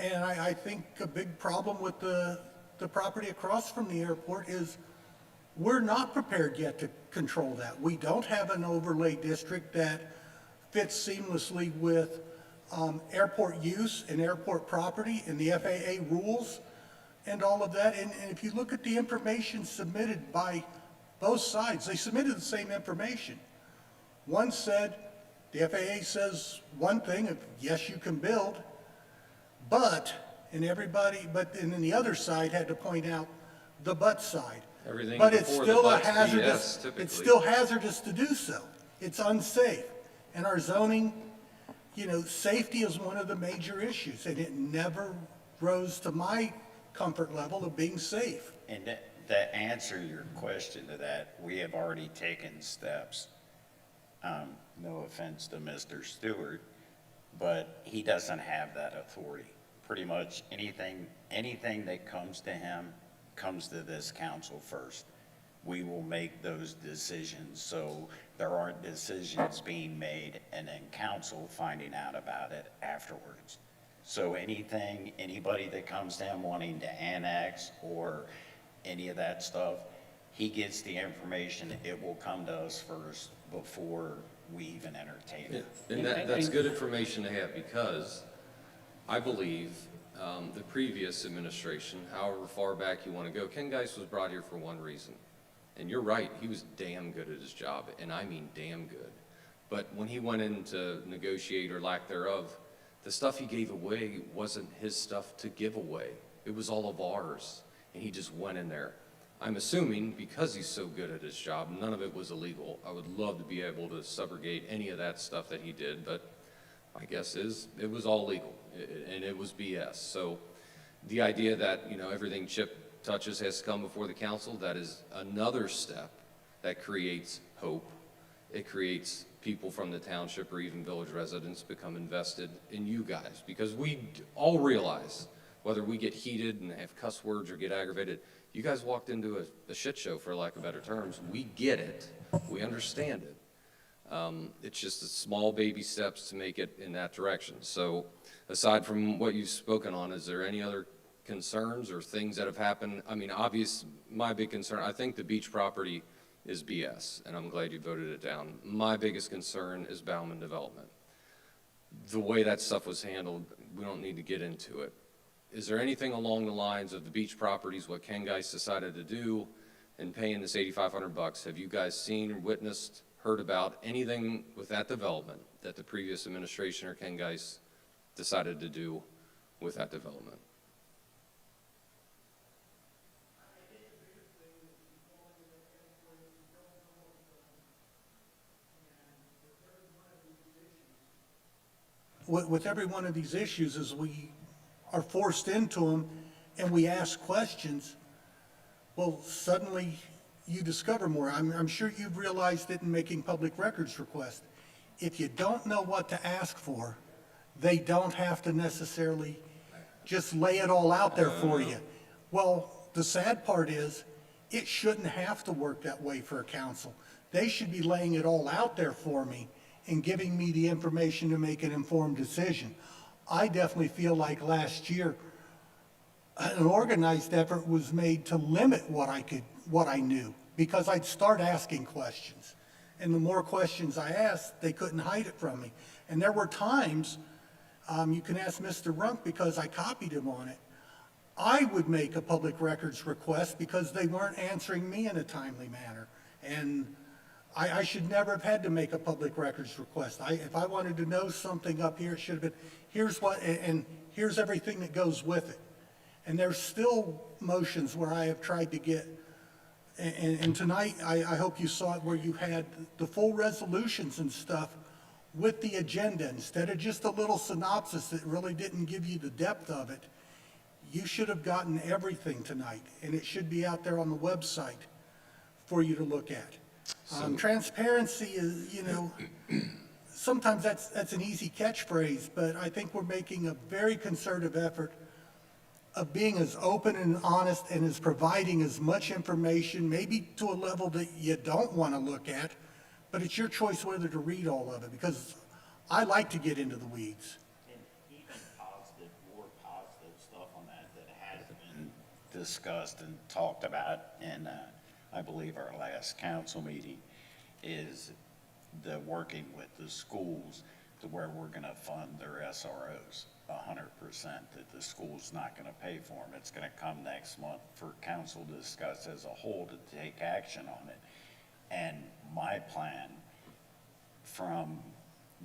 And I think a big problem with the property across from the airport is we're not prepared yet to control that. We don't have an overlay district that fits seamlessly with airport use and airport property and the FAA rules and all of that. And if you look at the information submitted by both sides, they submitted the same information. One said, the FAA says one thing, of yes, you can build, but then the other side had to point out the but side. Everything But it's before the still a but's hazardous, BS typically. it's still hazardous to do so. It's unsafe. And our zoning, safety is one of the major issues, and it never rose to my comfort level of being safe. And to answer your question to that, we have already taken steps. No offense to Mr. Stewart, but he doesn't have that authority. Pretty much anything that comes to him comes to this council first. We will make those decisions, so there aren't decisions being made and then council finding out about it afterwards. So anybody that comes to him wanting to annex or any of that stuff, he gets the information, it will come to us first before we even entertain it. And that's good information to have, because I believe the previous administration, however far back you want to go, Ken Geis was brought here for one reason. And you're right, he was damn good at his job, and I mean damn good. But when he went in to negotiate, or lack thereof, the stuff he gave away wasn't his stuff to give away. It was all of ours, and he just went in there. I'm assuming because he's so good at his job, none of it was illegal. I would love to be able to subrogate any of that stuff that he did, but my guess is it was all legal, and it was BS. So the idea that, everything Chip touches has to come before the council, that is another step that creates hope. It creates people from the township or even village residents become invested in you guys, because we all realize, whether we get heated and have cuss words or get aggravated, you guys walked into a shit show, for lack of better terms. We get it. We understand it. It's just small baby steps to make it in that direction. So aside from what you've spoken on, is there any other concerns or things that have happened? I mean, my big concern, I think the beach property is BS, and I'm glad you voted it down. My biggest concern is Bauman Development. The way that stuff was handled, we don't need to get into it. Is there anything along the lines of the beach properties, what Ken Geis decided to do and paying this $8,500? Have you guys seen, witnessed, heard about anything with that development that the previous administration or Ken Geis decided to do with that development? With every one of these issues, as we are forced into them and we ask questions, well, suddenly you discover more. I'm sure you've realized it in making public records requests. If you don't know what to ask for, they don't have to necessarily just lay it all out there for you. Well, the sad part is, it shouldn't have to work that way for a council. They should be laying it all out there for me and giving me the information to make an informed decision. I definitely feel like last year, an organized effort was made to limit what I knew, because I'd start asking questions. And the more questions I asked, they couldn't hide it from me. And there were times, you can ask Mr. Runk because I copied him on it, I would make a public records request because they weren't answering me in a timely manner. And I should never have had to make a public records request. If I wanted to know something up here, it should have been, here's what, and here's everything that goes with it. And there's still motions where I have tried to get, and tonight, I hope you saw it, where you had the full resolutions and stuff with the agenda, instead of just a little synopsis that really didn't give you the depth of it. You should have gotten everything tonight, and it should be out there on the website for you to look at. Transparency is, sometimes that's an easy catchphrase, but I think we're making a very concerted effort of being as open and honest and as providing as much information, maybe to a level that you don't want to look at, but it's your choice whether to read all of it, because I like to get into the weeds. And even positive, more positive discussed and talked about in, I believe, our last council meeting, is the working with the schools to where we're gonna fund their SROs 100%, that the school's not gonna pay for them. It's gonna come next month for council to discuss as a whole to take action on it. And my plan from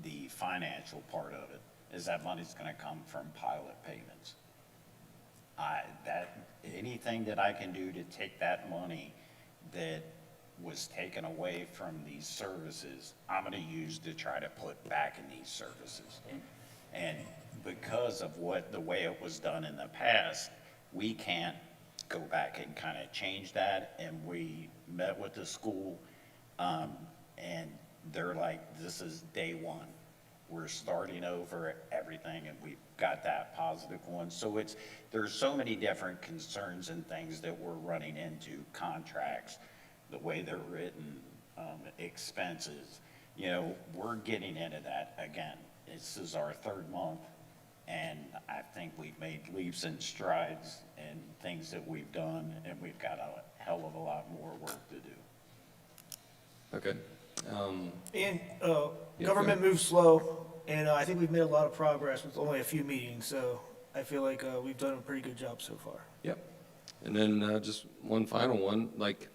the financial part of it is that money's gonna come from pilot payments. Anything that I can do to take that money that was taken away from these services, I'm gonna use to try to put back in these services. And because of the way it was done in the past, we can't go back and kind of change that. And we met with the school, and they're like, this is day one. We're starting over everything, and we've got that positive one. So there's so many different concerns and things that we're running into, contracts, the way they're written, expenses. You know, we're getting into that again. This is our third month, and I think we've made leaps and strides in things that we've done, and we've got a hell of a lot more work to do. Okay. And Yeah, government moves slow, and I think we've made a lot of progress with only a few meetings, so I feel like we've done a pretty good job so far. Yep. And then just one final one, like,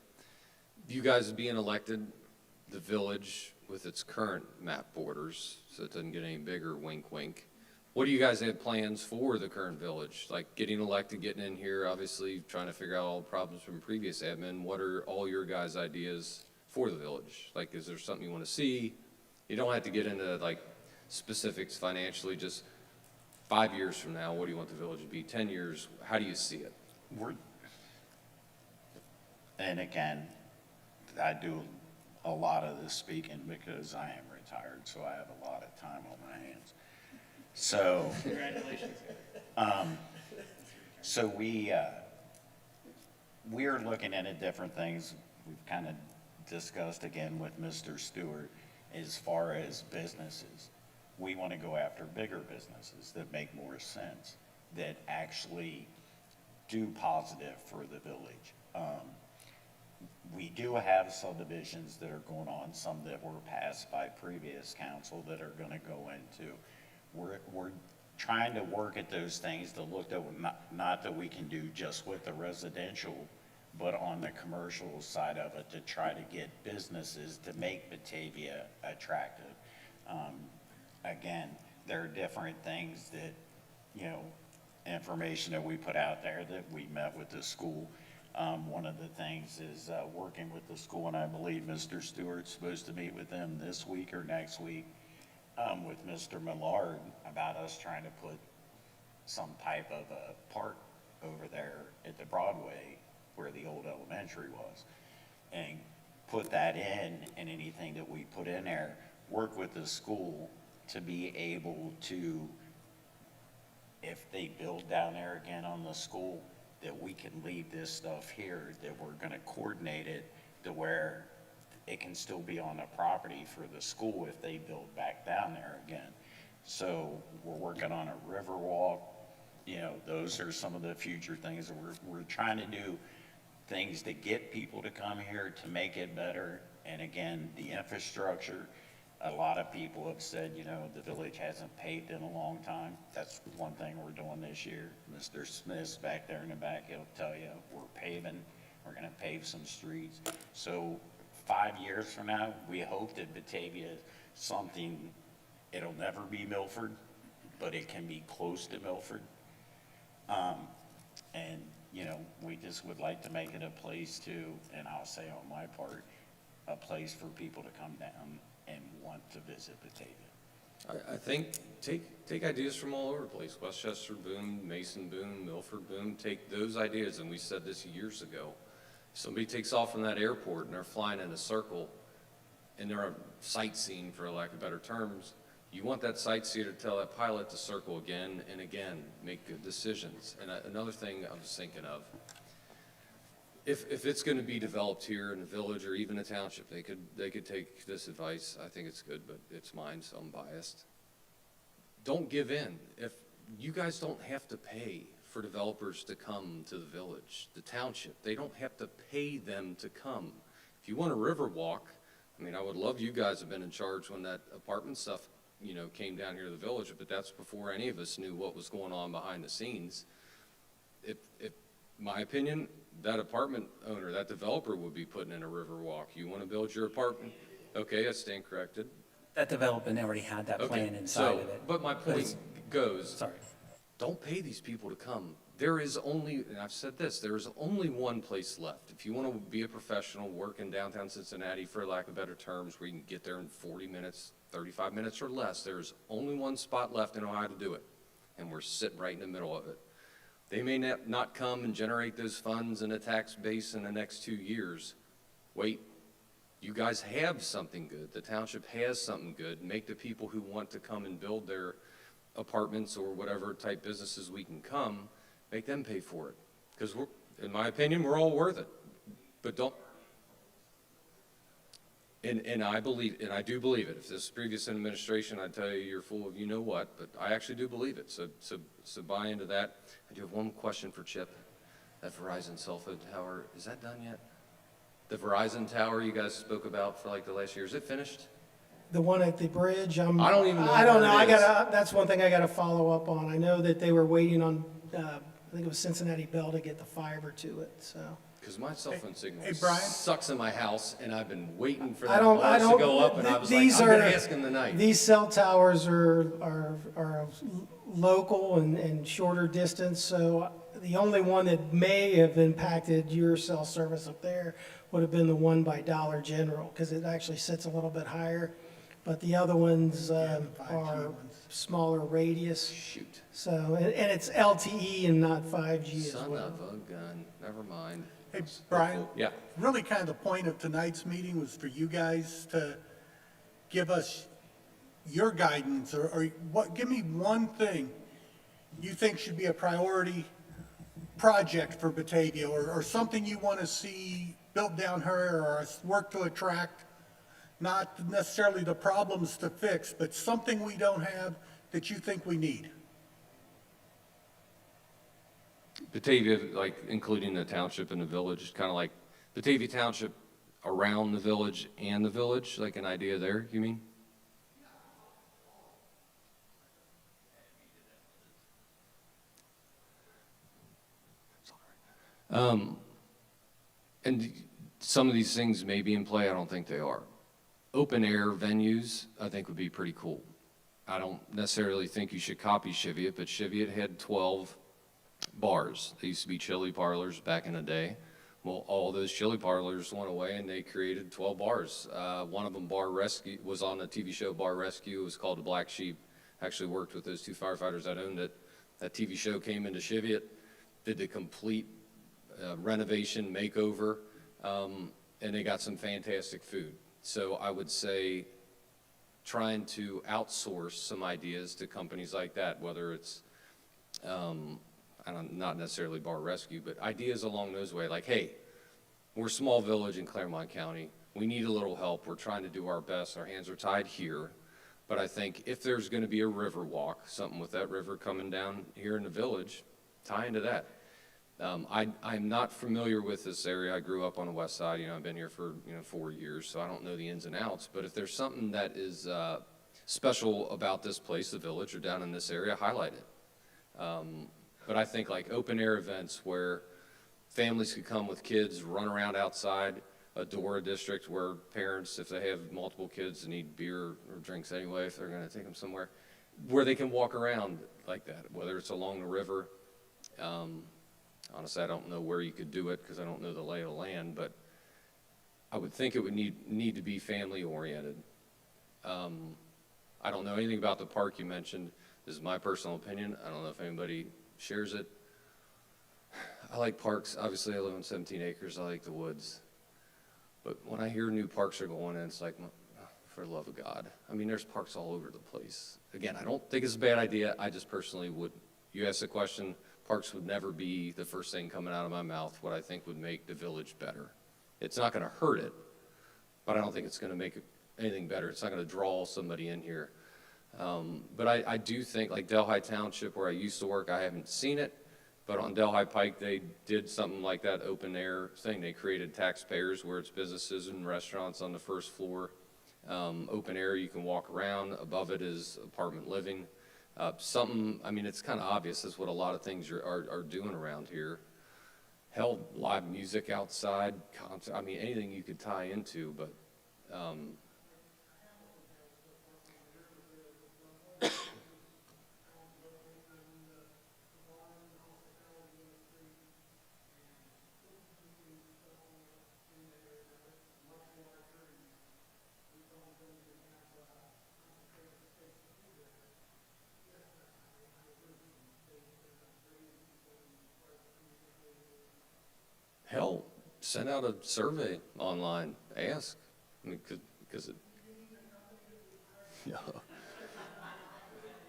you guys being elected, the village with its current map borders, so it doesn't get any bigger, wink, wink. What do you guys have plans for the current village? Like getting elected, getting in here, obviously trying to figure out all the problems from previous admin. What are all your guys' ideas for the village? Like, is there something you want to see? You don't have to get into like specifics financially, just 5 years from now, what do you want the village to be? 10 years, how do you see it? And again, I do a lot of this speaking because I am retired, so I have a lot of time on my hands. So, Congratulations. So we're looking at different things. We've kind of discussed again with Mr. Stewart as far as businesses. We want to go after bigger businesses that make more sense, that actually do positive for the village. We do have subdivisions that are going on, some that were passed by previous council that are going to go into. We're trying to work at those things to look at, not that we can do just with the residential, but on the commercial side of it to try to get businesses to make Batavia attractive. Again, there are different things that, you know, information that we put out there that we met with the school. One of the things is working with the school, and I believe Mr. Stewart's supposed to meet with them this week or next week with Mr. Millard about us trying to put some type of a park over there at the Broadway where the old elementary was, and put that in, and anything that we put in there, work with the school to be able to, if they build down there again on the school, that we can leave this stuff here, that we're gonna coordinate it to where it can still be on the property for the school if they build back down there again. So we're working on a river walk. You know, those are some of the future things that we're trying to do, things to get people to come here to make it better. And again, the infrastructure, a lot of people have said, you know, the village hasn't paved in a long time. That's one thing we're doing this year. Mr. Smith's back there in the back, he'll tell you, we're paving, we're gonna pave some streets. So 5 years from now, we hope that Batavia is something, it'll never be Milford, but it can be close to Milford. And, you know, we just would like to make it a place to, and I'll say on my part, a place for people to come down and want to visit Batavia. I think take ideas from all over the place. Westchester boom, Mason boom, Milford boom. Take those ideas, and we said this years ago. Somebody takes off from that airport and they're flying in a circle and they're sightseeing, for lack of better terms. You want that sightseer to tell that pilot to circle again and again, make good decisions. And another thing I was thinking of, if it's going to be developed here in the village or even a township, they could take this advice. I think it's good, but it's mine, so I'm biased. Don't give in. If you guys don't have to pay for developers to come to the village, the township. They don't have to pay them to come. If you want a river walk, I mean, I would love you guys have been in charge when that apartment stuff, you know, came down here to the village, but that's before any of us knew what was going on behind the scenes. If my opinion, that apartment owner, that developer would be putting in a river walk. You want to build your apartment? Okay, I stand corrected. That development already had that Okay, plan inside so, of it. but my point goes, Sorry. don't pay these people to come. There is only, and I've said this, there is only one place left. If you want to be a professional, work in downtown Cincinnati, for lack of better terms, where you can get there in 40 minutes, 35 minutes or less, there's only one spot left in Ohio to do it. And we're sitting right in the middle of it. They may not come and generate those funds in a tax base in the next 2 years. Wait, you guys have something good. The township has something good. Make the people who want to come and build their apartments or whatever type businesses we can come, make them pay for it. Because in my opinion, we're all worth it. But don't, and I believe, and I do believe it. If this previous administration, I'd tell you you're full of you know what, but I actually do believe it. So buy into that. I do have one question for Chip. That Verizon cell phone tower, is that done yet? The Verizon tower you guys spoke about for like the last year, is it finished? The one at the bridge, I don't even know I don't where know, it is. that's one thing I gotta follow up on. I know that they were waiting on, I think it was Cincinnati Bell to get the fiber to it, so. Because my cell phone signal Hey, Brian? sucks in my house, and I've been waiting for I that don't, buzz to go up, and I was like, these I'm gonna are- ask him tonight. These cell towers are local and shorter distance, so the only one that may have impacted your cell service up there would have been the one by Dollar General, because it actually sits a little bit higher. But the other ones the 5G are ones. smaller radius, Shoot, so, and it's LTE and not 5G as son well. of a gun, never mind. Hey, Brian? Yeah, Really kind of the point of tonight's meeting was for you guys to give us your guidance or what, give me one thing you think should be a priority project for Batavia or something you want to see built down here or work to attract, not necessarily the problems to fix, but something we don't have that you think we need. Batavia, like including the township and the village, kind of like Batavia Township around the village and the village, like an idea there, you mean? And some of these things may be in play, I don't think they are. Open air venues, I think would be pretty cool. I don't necessarily think you should copy Cheviot, but Cheviot had 12 bars. They used to be chili parlors back in the day. Well, all those chili parlors went away and they created 12 bars. One of them, Bar Rescue, was on the TV show Bar Rescue. It was called The Black Sheep. Actually worked with those two firefighters that owned it. That TV show came into Cheviot, did the complete renovation, makeover, and they got some fantastic food. So I would say trying to outsource some ideas to companies like that, whether it's not necessarily Bar Rescue, but ideas along those ways, like, hey, we're a small village in Claremont County. We need a little help. We're trying to do our best. Our hands are tied here. But I think if there's going to be a river walk, something with that river coming down here in the village, tie into that. I'm not familiar with this area. I grew up on the west side. I've been here for 4 years, so I don't know the ins and outs. But if there's something that is special about this place, the village, or down in this area, highlight it. But I think like open air events where families could come with kids, run around outside a Dora district where parents, if they have multiple kids, need beer or drinks anyway, if they're going to take them somewhere, where they can walk around like that, whether it's along the river. Honestly, I don't know where you could do it because I don't know the lay of the land, but I would think it would need to be family oriented. I don't know anything about the park you mentioned. This is my personal opinion. I don't know if anybody shares it. I like parks. Obviously, I live on 17 acres. I like the woods. But when I hear new parks are going in, it's like, for the love of God. I mean, there's parks all over the place. Again, I don't think it's a bad idea. I just personally would. You asked the question, parks would never be the first thing coming out of my mouth, what I think would make the village better. It's not going to hurt it, but I don't think it's going to make anything better. It's not going to draw somebody in here. But I do think, like Delhi Township, where I used to work, I haven't seen it. But on Delhi Pike, they did something like that open air thing. They created taxpayers where it's businesses and restaurants on the first floor. Open air, you can walk around. Above it is apartment living. Something, I mean, it's kind of obvious. That's what a lot of things are doing around here. Hell, live music outside, concert, I mean, anything you could tie into, but, hell, send out a survey online, ask. I mean, because it, yeah.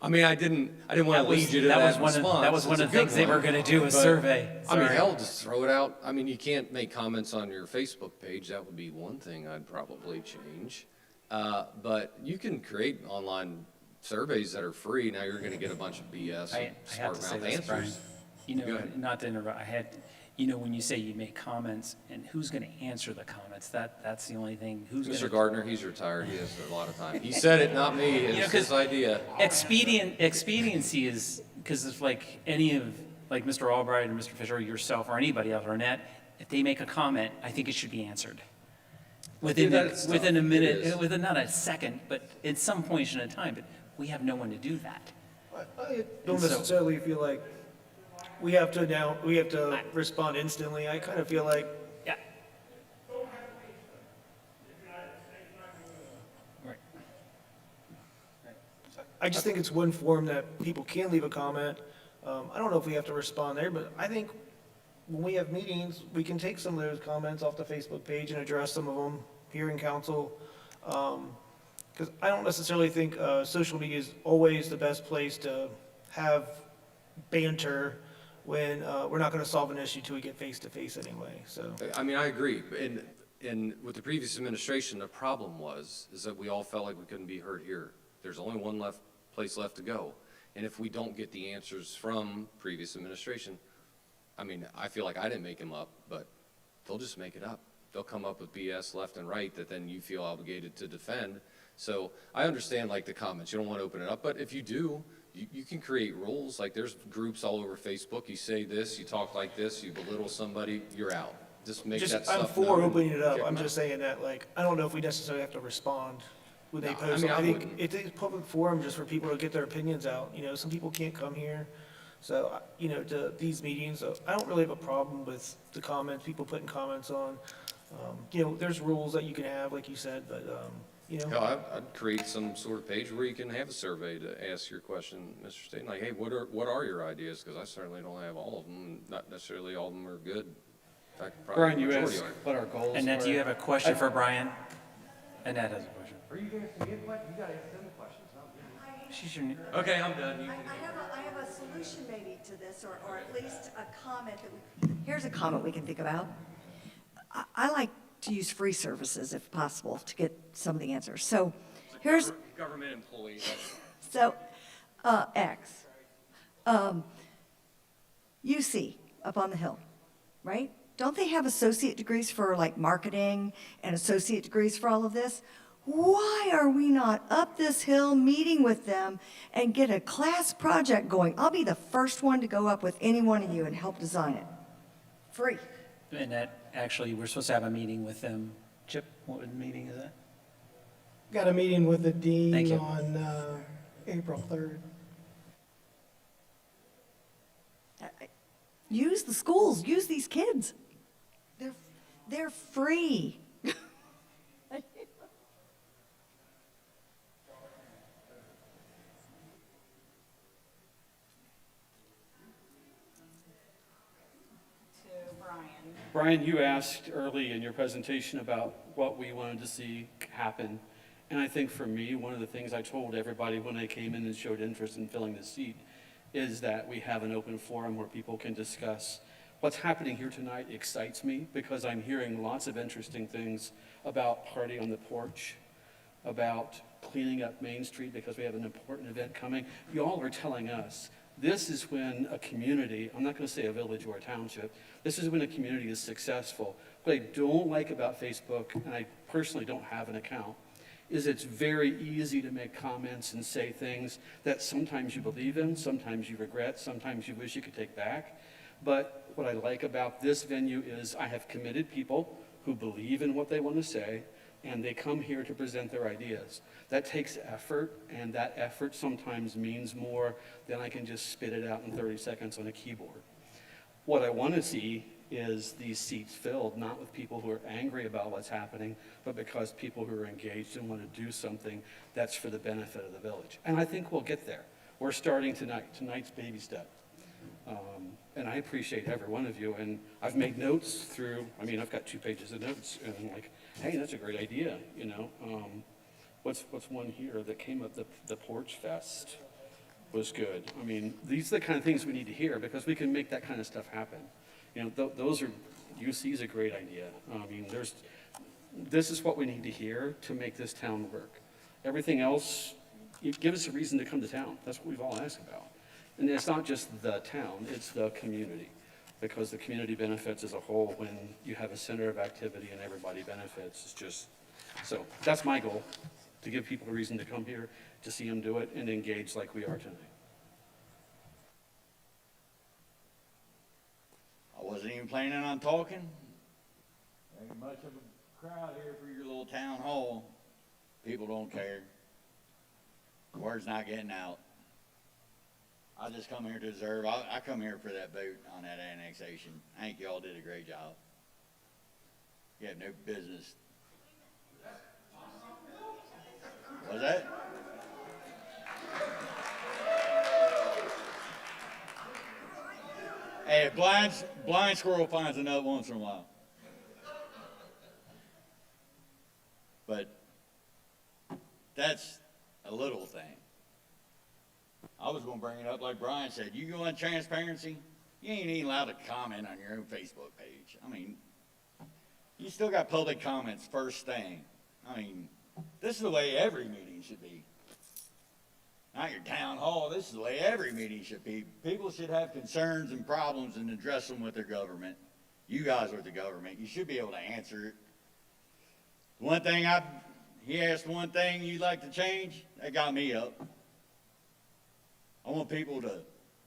I mean, I didn't want to lead you to that response. That was one of the things they were going to do, a But, survey. I mean, Sorry. hell, just throw it out. I mean, you can't make comments on your Facebook page. That would be one thing I'd probably change. But you can create online surveys that are free. Now you're going to get a bunch of BS I and have to say smart mouth this, Brian. answers. You Go know, ahead. not to interrupt, when you say you make comments, and who's going to answer the comments? That's the only thing. Who's going to? Mr. Gardner, he's retired. He has a lot of time. He said it, not me. It's his idea. Expediency is, because it's like any of, like Mr. Albright or Mr. Fisher or yourself or anybody else or Annette, if they make a comment, I think it should be answered. Within that's tough. a It minute, is. within not a second, but at some point in time, but we have no one to do that. I don't And so- necessarily feel like we have to respond instantly. I kind of feel like Yeah. Right. I just think it's one form that people can leave a comment. I don't know if we have to respond there, but I think when we have meetings, we can take some of those comments off the Facebook page and address some of them here in council. Because I don't necessarily think social media is always the best place to have banter when we're not going to solve an issue till we get face to face anyway. So I mean, I agree. And with the previous administration, the problem is that we all felt like we couldn't be heard here. There's only one place left to go. And if we don't get the answers from previous administration, I mean, I feel like I didn't make them up, but they'll just make it up. They'll come up with BS left and right that then you feel obligated to defend. So I understand like the comments, you don't want to open it up, but if you do, you can create rules. Like there's groups all over Facebook. You say this, you talk like this, you belittle somebody, you're out. Just make that just, stuff I'm for known. opening it up. Kick I'm 'em just out. saying that, like, I don't know if we necessarily have to respond when they No, I post. mean, I I think wouldn't. it's a public forum just for people to get their opinions out. You know, some people can't come here. So, you know, to these meetings, so I don't really have a problem with the comments, people putting comments on. You know, there's rules that you can have, like you said, but, you know. Yeah, I'd create some sort of page where you can have a survey to ask your question, Mr. Staten, like, hey, what are your ideas? Because I certainly don't have all of them, not necessarily all of them are good. In fact, probably Brian, the you majority asked aren't. what our goals were. Annette, do you have a question for Brian? Annette has a question. Are you guys to get what? You gotta ask them the questions, not me. She's your, Okay, I'm done. You I can- have a solution maybe to this, or at least a comment that here's a comment we can think about. I like to use free services if possible to get some of the answers. So here's, Government employee. so, X. UC up on the hill, right? Don't they have associate degrees for like marketing and associate degrees for all of this? Why are we not up this hill meeting with them and get a class project going? I'll be the first one to go up with any one of you and help design it. Free. Annette, actually, we're supposed to have a meeting with them. Chip, what meeting is that? Got a meeting with the Thank dean you. on April 3rd. Use the schools, use these kids. They're free. Brian, you asked early in your presentation about what we wanted to see happen. And I think for me, one of the things I told everybody when they came in and showed interest in filling the seat is that we have an open forum where people can discuss. What's happening here tonight excites me because I'm hearing lots of interesting things about Party on the Porch, about cleaning up Main Street because we have an important event coming. You all are telling us This is when a community, I'm not going to say a village or a township, this is when a community is successful. What I don't like about Facebook, and I personally don't have an account, is it's very easy to make comments and say things that sometimes you believe in, sometimes you regret, sometimes you wish you could take back. But what I like about this venue is I have committed people who believe in what they want to say, and they come here to present their ideas. That takes effort, and that effort sometimes means more than I can just spit it out in 30 seconds on a keyboard. What I want to see is these seats filled, not with people who are angry about what's happening, but because people who are engaged and want to do something that's for the benefit of the village. And I think we'll get there. We're starting tonight. Tonight's baby step. And I appreciate every one of you. And I've made notes through, I mean, I've got 2 pages of notes, and I'm like, hey, that's a great idea, you know. What's one here that came up, the Porch Fest was good. I mean, these are the kind of things we need to hear because we can make that kind of stuff happen. You know, those are, UC is a great idea. I mean, this is what we need to hear to make this town work. Everything else, give us a reason to come to town. That's what we've all asked about. And it's not just the town, it's the community. Because the community benefits as a whole when you have a center of activity and everybody benefits. It's just, so that's my goal, to give people a reason to come here, to see them do it and engage like we are tonight. I wasn't even planning on talking. Ain't much of a crowd here for your little town hall. People don't care. Word's not getting out. I just come here to observe. I come here for that vote on that annexation. I think y'all did a great job. You have no business. Was that? Hey, a blind squirrel finds a nut once in a while. But that's a little thing. I was going to bring it up like Brian said. You go on transparency, you ain't even allowed to comment on your own Facebook page. I mean, you still got public comments first thing. I mean, this is the way every meeting should be. Not your town hall. This is the way every meeting should be. People should have concerns and problems and address them with their government. You guys are the government. You should be able to answer it. One thing he asked one thing you'd like to change, that got me up. I want people to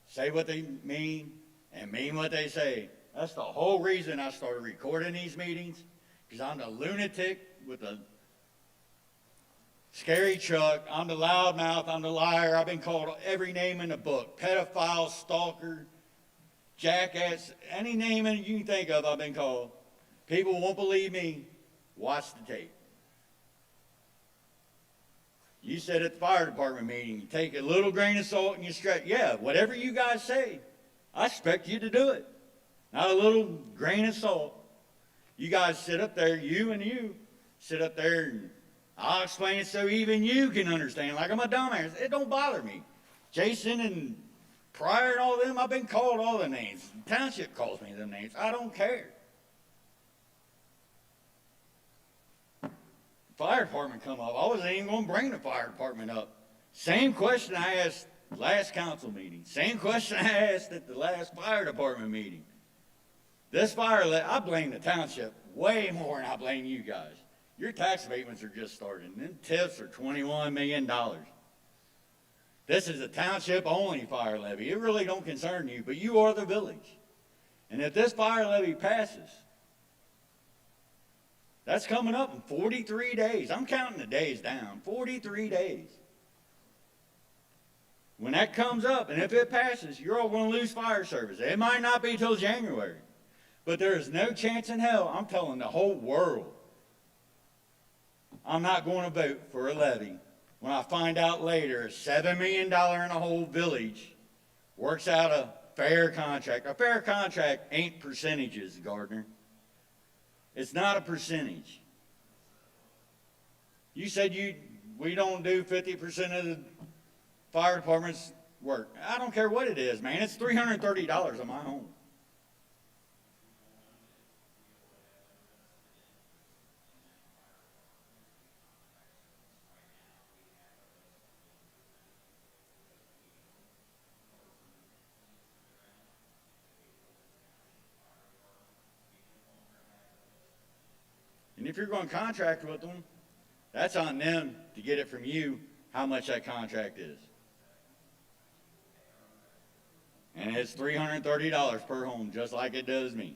say what they mean and mean what they say. That's the whole reason I started recording these meetings, because I'm the lunatic with the scary truck. I'm the loudmouth. I'm the liar. I've been called every name in the book. Pedophile, stalker, jackass, any name you can think of I've been called. People won't believe me. Watch the tape. You said at the fire department meeting, you take a little grain of salt and you stretch. Yeah, whatever you guys say, I expect you to do it. Not a little grain of salt. You guys sit up there, you sit up there, and I'll explain it so even you can understand. Like I'm a dumbass. It don't bother me. Jason and Pryor and all them, I've been called all the names. The township calls me them names. I don't care. Fire department come up. I wasn't even going to bring the fire department up. Same question I asked last council meeting. Same question I asked at the last fire department meeting. This fire, I blame the township way more than I blame you guys. Your tax abatements are just starting. Them tips are $21 million. This is a township-only fire levy. It really don't concern you, but you are the village. And if this fire levy passes, that's coming up in 43 days. I'm counting the days down. 43 days. When that comes up, and if it passes, you're all going to lose fire service. It might not be till January. But there is no chance in hell, I'm telling the whole world, I'm not going to vote for a levy when I find out later a $7 million in a whole village works out a fair contract. A fair contract ain't percentages, Gardner. It's not a percentage. You said we don't do 50% of the fire department's work. I don't care what it is, man. It's $330 on my home. And if you're going to contract with them, that's on them to get it from you how much that contract is. And it's $330 per home, just like it does me.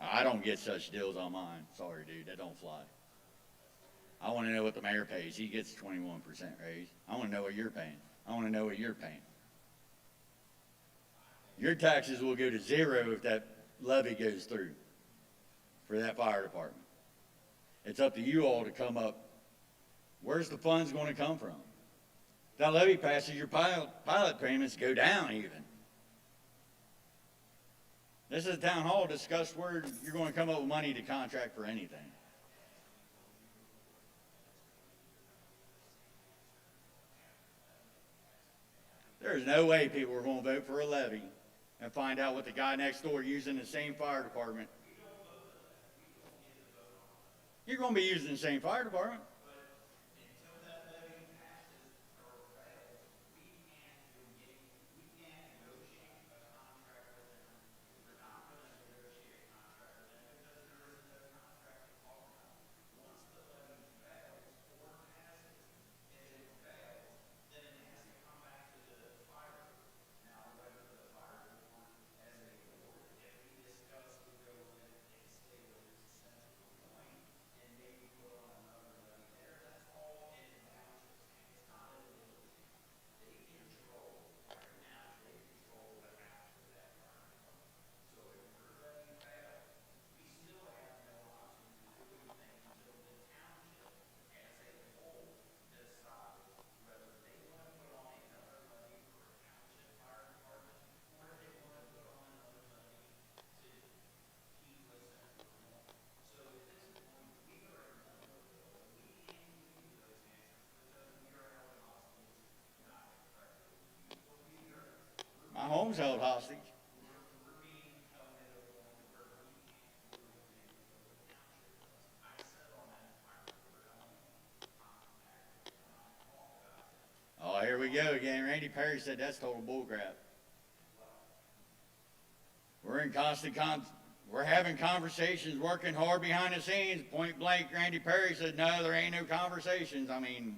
I don't get such deals on mine. Sorry, dude, that don't fly. I want to know what the mayor pays. He gets 21% raise. I want to know what you're paying. I want to know what you're paying. Your taxes will go to zero if that levy goes through for that fire department. It's up to you all to come up. Where's the funds going to come from? If that levy passes, your pilot payments go down even. This is a town hall to discuss where you're going to come up with money to contract for anything. There's no way people are going to vote for a levy and find out what the guy next door using the same fire department. You're going to be using the same fire department. My home's held hostage. Oh, here we go again. Randy Perry said that's total bullcrap. We're having conversations, working hard behind the scenes. Point blank, Randy Perry said, no, there ain't no conversations. I mean,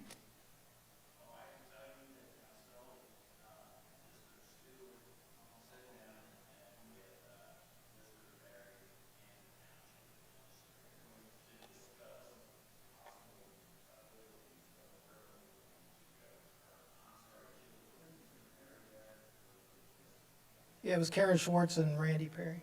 Yeah, it was Karen Schwartz and Randy Perry.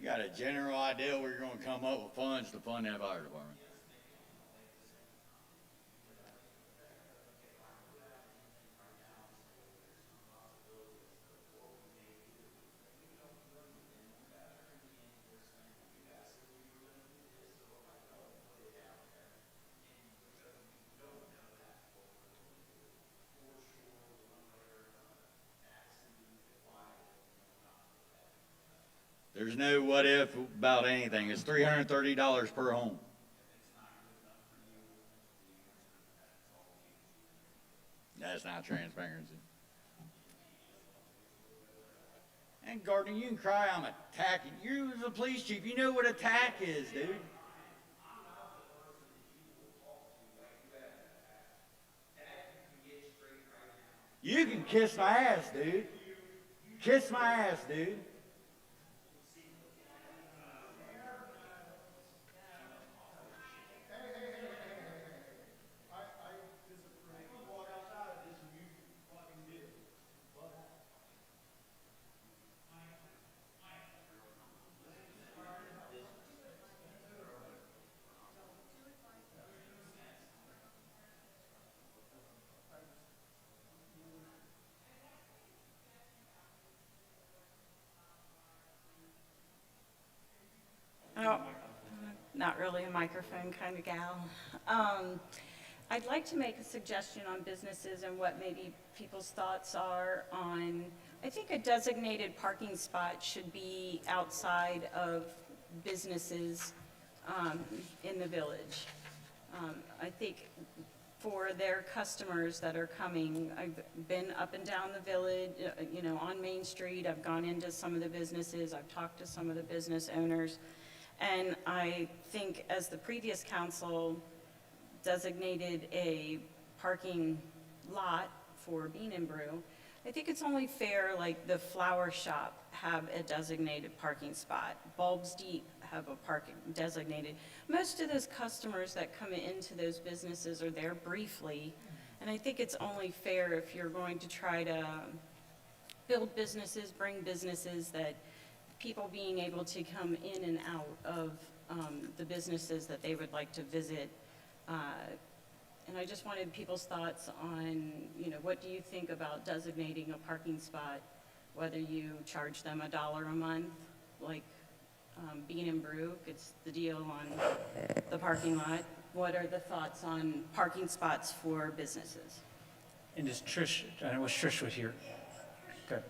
you got a general idea where you're going to come up with funds to fund that fire department. There's no what if about anything. It's $330 per home. That's not transparency. And Gardner, you can cry I'm attacking. You're the police chief. You know what attack is, dude. You can kiss my ass, dude. Kiss my ass, dude. really a microphone kind of gal. I'd like to make a suggestion on businesses and what maybe people's thoughts are on, I think a designated parking spot should be outside of businesses in the village. I think for their customers that are coming, I've been up and down the village, on Main Street. I've gone into some of the businesses. I've talked to some of the business owners. And I think as the previous council designated a parking lot for Bean and Brew, I think it's only fair, like the flower shop have a designated parking spot. Bulbs Deep have a parking designated. Most of those customers that come into those businesses are there briefly. And I think it's only fair if you're going to try to build businesses, bring businesses, that people being able to come in and out of the businesses that they would like to visit. And I just wanted people's thoughts on, what do you think about designating a parking spot, whether you charge them $1 a month, like Bean and Brew gets the deal on the parking lot. What are the thoughts on parking spots for businesses? And does Trish, I wish Trish was here. Good.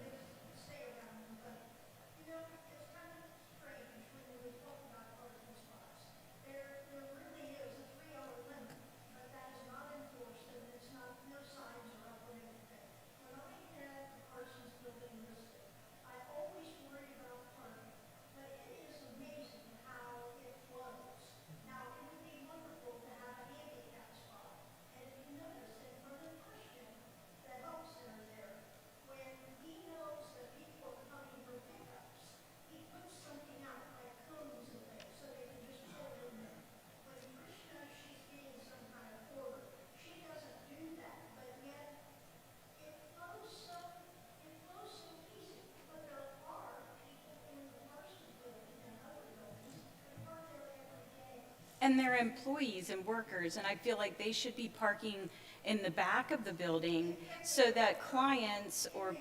And they're employees and workers, and I feel like they should be parking in the back of the building so that clients or,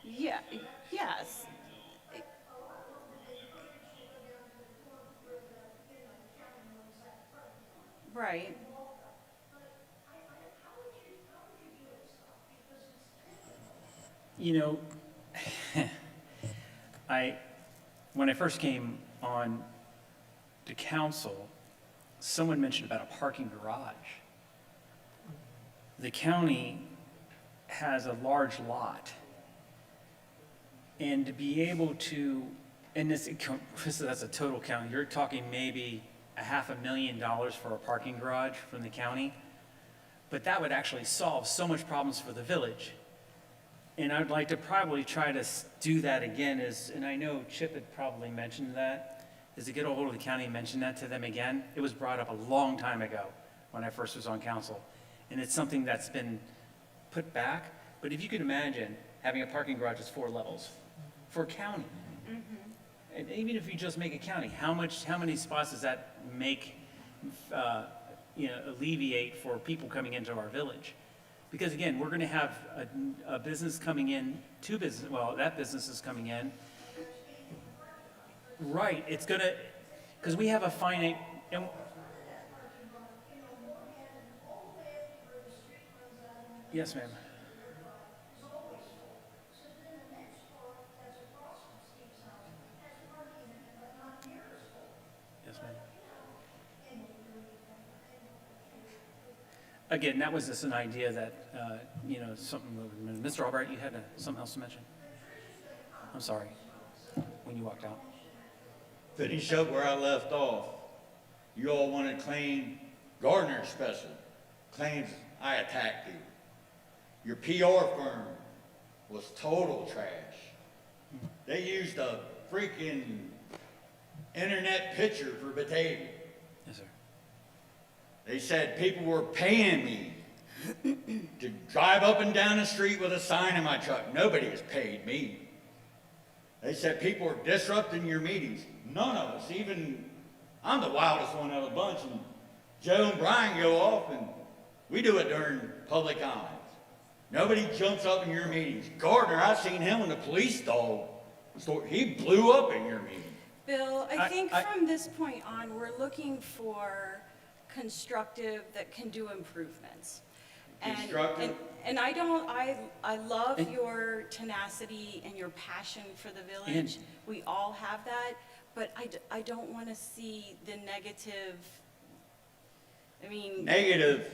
yeah, yes. Right. When I first came on to council, someone mentioned about a parking garage. The county has a large lot. And to be able to, and that's a total county, you're talking maybe $500,000 for a parking garage from the county. But that would actually solve so much problems for the village. And I'd like to probably try to do that again, and I know Chip had probably mentioned that, is to get a hold of the county and mention that to them again. It was brought up a long time ago when I first was on council. And it's something that's been put back. But if you can imagine having a parking garage that's 4 levels for a county. And even if you just make a county, how many spots does that make, alleviate for people coming into our village? Because again, we're going to have a business coming in, that business is coming in. Right, it's going to, because we have a finite, yes, ma'am. Yes, ma'am. Again, that was just an idea that, something, Mr. Albright, you had something else to mention? I'm sorry, when you walked out. Finish up where I left off. You all want to claim, Gardner especially, claims I attacked you. Your PR firm was total trash. They used a freaking internet picture for Batavia. Yes, sir. They said people were paying me to drive up and down the street with a sign in my truck. Nobody has paid me. They said people were disrupting your meetings. None of us, even I'm the wildest one of the bunch, and Joe and Brian go off, and we do it during public comments. Nobody jumps up in your meetings. Gardner, I seen him when the police dog, he blew up in your meeting. Bill, I think from this point on, we're looking for constructive that can do improvements. Constructive? And I love your tenacity and your passion for the village. We all have that, but I don't want to see the negative, I mean. Negative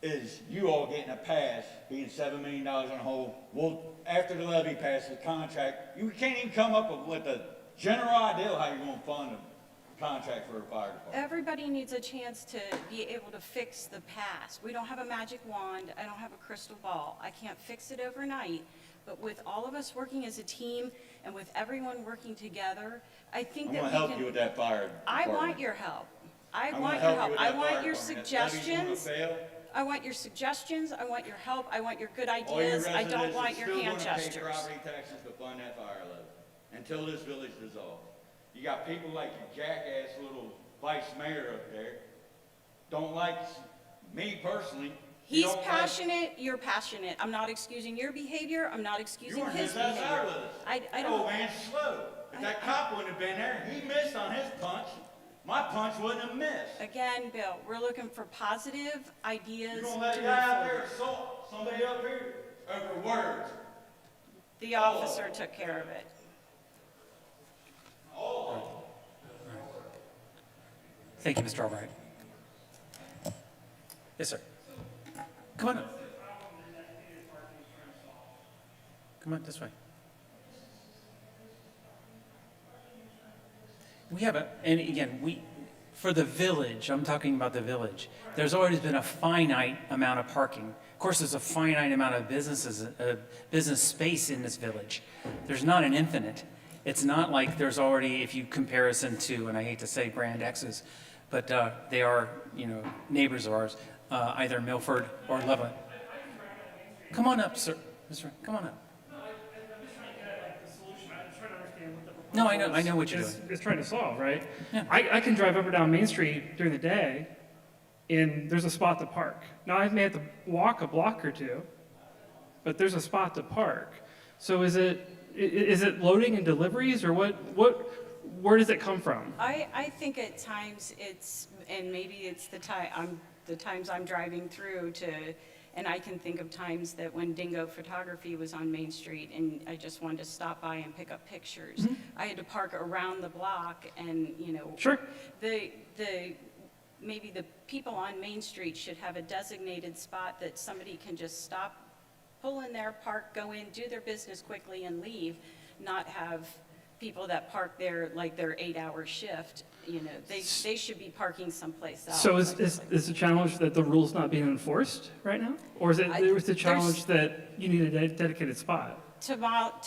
is you all getting a pass, being $7 million in a hole. Well, after the levy passes contract, you can't even come up with a general idea how you're gonna fund a contract for a fire department. Everybody needs a chance to be able to fix the past. We don't have a magic wand. I don't have a crystal ball. I can't fix it overnight. But with all of us working as a team and with everyone working together, I think I'm that we gonna can. help you with that fire I department. want your help. I I'm want gonna your help you help. with I that want fire your department. That levy's gonna suggestions. fail. I want your suggestions. I want your help. I want your good All your ideas. I don't residents want are your still hand gonna pay gestures. property taxes to fund that fire levy until this village dissolves. You got people like your jackass little vice mayor up there, don't like me personally. You He's don't like- passionate, you're passionate. I'm not excusing your behavior, I'm not You excusing weren't his his outside behavior. with us. I That don't, old man's slow. If that cop wouldn't have been there, he missed on his punch, my punch wouldn't have missed. again, Bill, we're looking for positive ideas You're to gonna move let a guy out there forward. assault somebody up here over words. The officer took care of it. Thank you, Mr. Albright. Yes, sir. Come on up. Come on this way. We have and again, for the village, I'm talking about the village, there's always been a finite amount of parking. Of course, there's a finite amount of business space in this village. There's not an infinite. It's not like there's already, if you comparison to, and I hate to say brand X's, but they are, neighbors of ours, either Milford or Loveland. Come on up, sir. Come on up. No, I know what you're doing. Is trying to solve, right? Yeah. I can drive up or down Main Street during the day, and there's a spot to park. Now, I may have to walk a block or two, but there's a spot to park. So is it loading and deliveries, or where does it come from? I think at times it's, and maybe it's the times I'm driving through and I can think of times that when Dingo Photography was on Main Street and I just wanted to stop by and pick up pictures. Mm-hmm. I had to park around the block and, Sure. Maybe the people on Main Street should have a designated spot that somebody can just stop, pull in their park, go in, do their business quickly and leave, not have people that park there like their 8-hour shift. They should be parking someplace else. So is the challenge that the rule's not being enforced right now? Or is it the challenge that you need a dedicated spot? To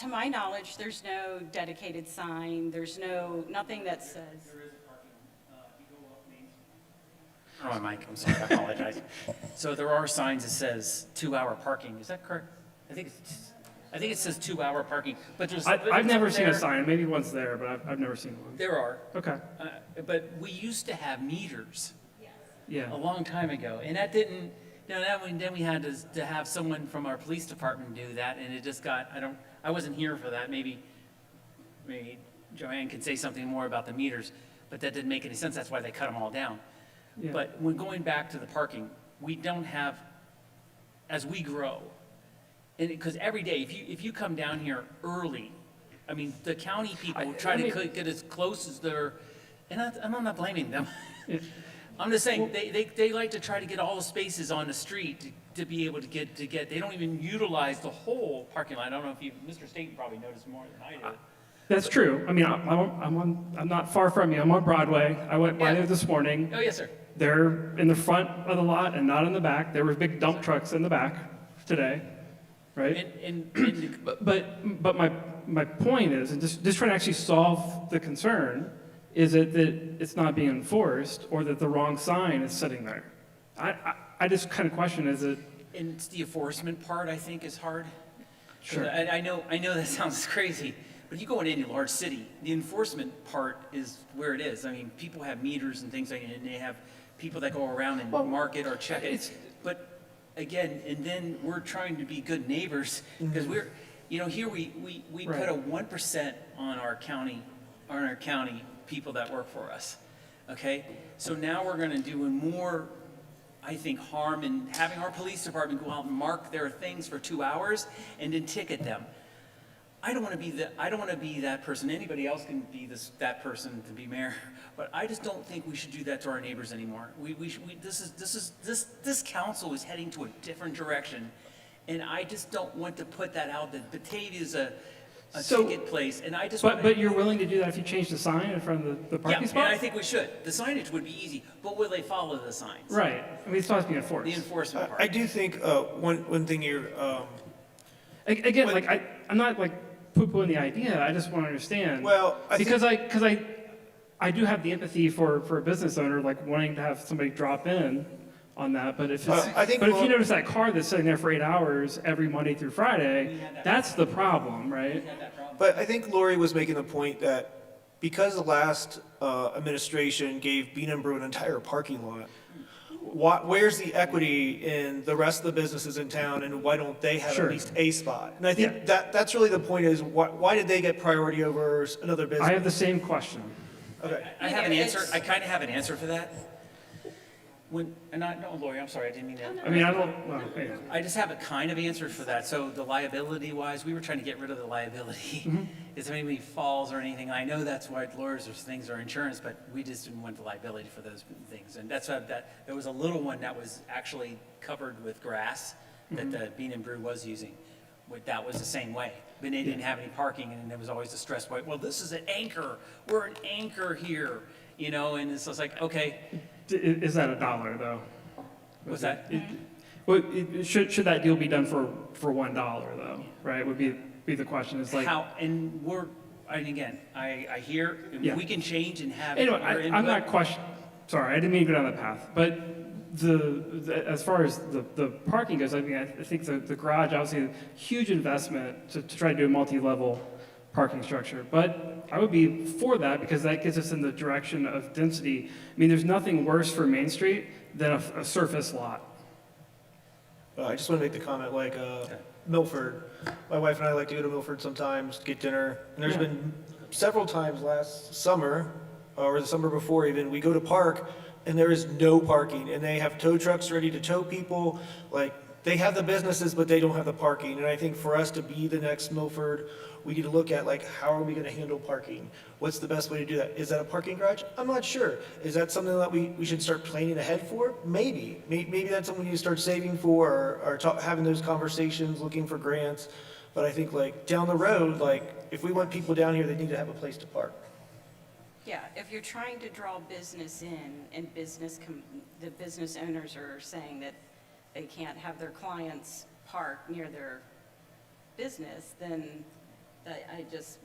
my knowledge, there's no dedicated sign, there's nothing that says. Oh, Mike, I'm sorry, I apologize. So there are signs that says 2-hour parking, is that correct? I think it says 2-hour parking, but there's. I've never seen a sign, maybe one's there, but I've never seen one. There are, Okay, but we used to have meters yeah. a long time ago, and that didn't, then we had to have someone from our police department do that, and it just got, I wasn't here for that, maybe Joanne can say something more about the meters, but that didn't make any sense, that's why they cut them all down. Yeah. But when going back to the parking, we don't have, as we grow, and because every day, if you come down here early, I mean, the county people try to get as close as and I'm not blaming them. I'm just saying, they like to try to get all the spaces on the street to be able to get, they don't even utilize the whole parking lot. I don't know if Mr. Staten probably noticed more than I did. That's true. I mean, I'm not far from you. I'm on Broadway. I went by there this morning. Oh, yes, sir. They're in the front of the lot and not in the back. There were big dump trucks in the back today, right? But my point is, and just trying to actually solve the concern, is it that it's not being enforced or that the wrong sign is sitting there? I just kind of question, is it? And it's the enforcement part, I think, is hard. Sure. I know that sounds crazy, but you go in any large city, the enforcement part is where it is. I mean, people have meters and things like that, and they have people that go around and mark it or check it. But again, and then we're trying to be good neighbors because we're, here we put a 1% on our county are our county people that work for us, okay? So now we're gonna do more, I think, harm in having our police department go out and mark their things for 2 hours and then ticket them. I don't wanna be that person. Anybody else can be that person to be mayor, but I just don't think we should do that to our neighbors anymore. This council is heading to a different direction, and I just don't want to put that out, that Batavia is a ticket place, and I just wanna. But you're willing to do that if you change the sign in front of the parking Yeah, spot? and I think we should. The signage would be easy, but will they follow the signs? Right, I mean, it's supposed to be enforced. The enforcement part. I do think, one thing you're, Again, like, I'm not like poo-pooing the idea, I just want to understand. Well, I think- Because I do have the empathy for a business owner, like wanting to have somebody drop in on that, but if it's, I think but if you more- notice that car that's sitting there for 8 hours every Monday through Friday, that's the problem, right? but I think Lori was making the point that because the last administration gave Bean and Brew an entire parking lot, where's the equity in the rest of the businesses in town, and why don't they have Sure. at least a spot? And I think Yeah. that's really the point, is why did they get priority over another business? I have the same question. Okay. I have an answer, I kind of have an answer for that. No, Lori, I'm sorry, I didn't mean that. I mean, I don't, well, anyway. I just have a kind of answer for that. So the liability wise, we were trying to get rid of the liability. If anybody falls or anything, I know that's why lawyers or things are insurance, but we just didn't want the liability for those things. And that's why there was a little one that was actually covered with grass that the Bean and Brew was using. That was the same way. But they didn't have any parking, and there was always the stress, well, this is an anchor. We're an anchor here, and it's just like, okay, Is that $1 though? what's that? Well, should that deal be done for $1 though, right? Would be the question, is like. How, and again, I hear, Yeah. we can change and have. Anyway, your I'm not input. sorry, I didn't mean to go down that path, but as far as the parking goes, I mean, I think the garage, obviously, a huge investment to try to do a multi-level parking structure, but I would be for that because that gets us in the direction of density. I mean, there's nothing worse for Main Street than a surface lot. I just want to make the comment, like, Milford. My wife and I like to go to Milford sometimes, get dinner, and there's Yeah. been several times last summer, or the summer before even, we go to park, and there is no parking, and they have tow trucks ready to tow people, like, they have the businesses, but they don't have the parking, and I think for us to be the next Milford, we need to look at, like, how are we gonna handle parking? What's the best way to do that? Is that a parking garage? I'm not sure. Is that something that we should start planning ahead for? Maybe. Maybe that's something we need to start saving for, or having those conversations, looking for grants. But I think, like, down the road, like, if we want people down here, they need to have a place to park. Yeah, if you're trying to draw business in and the business owners are saying that they can't have their clients park near their business, then I just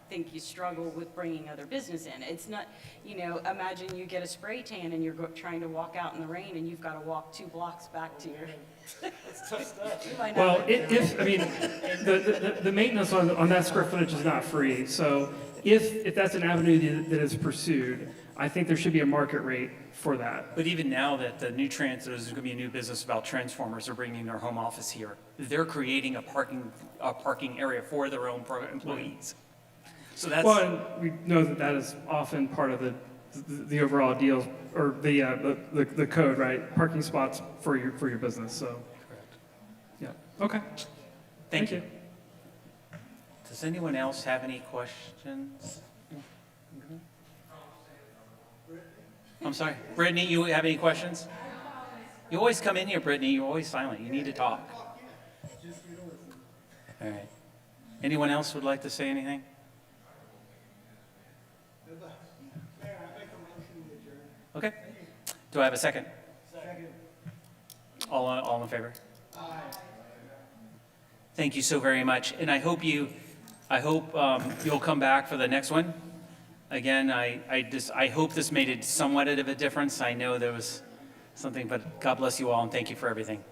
think you struggle with bringing other business in. It's not, imagine you get a spray tan and you're trying to walk out in the rain and you've got to walk 2 blocks back to your. You might not Well, like if, I mean, the maintenance on that square footage is not free, so if that's an avenue that is pursued, I think there should be a market rate for that. But even now that the new there's gonna be a new business about transformers, they're bringing their home office here. They're creating a parking area for their own employees. So that's. Well, and we know that is often part of the overall deal, or the code, right? Parking spots for your business, so. Yeah, okay. Thank you. Does anyone else have any questions? I'm sorry. Brittany, you have any questions? You always come in here, Brittany. You're always silent. You need to talk. All right. Anyone else would like to say anything? Okay. Do I have a second? Second. All in favor? Aye. Thank you so very much, and I hope you'll come back for the next one. Again, I hope this made it somewhat of a difference. I know there was something, but God bless you all, and thank you for everything.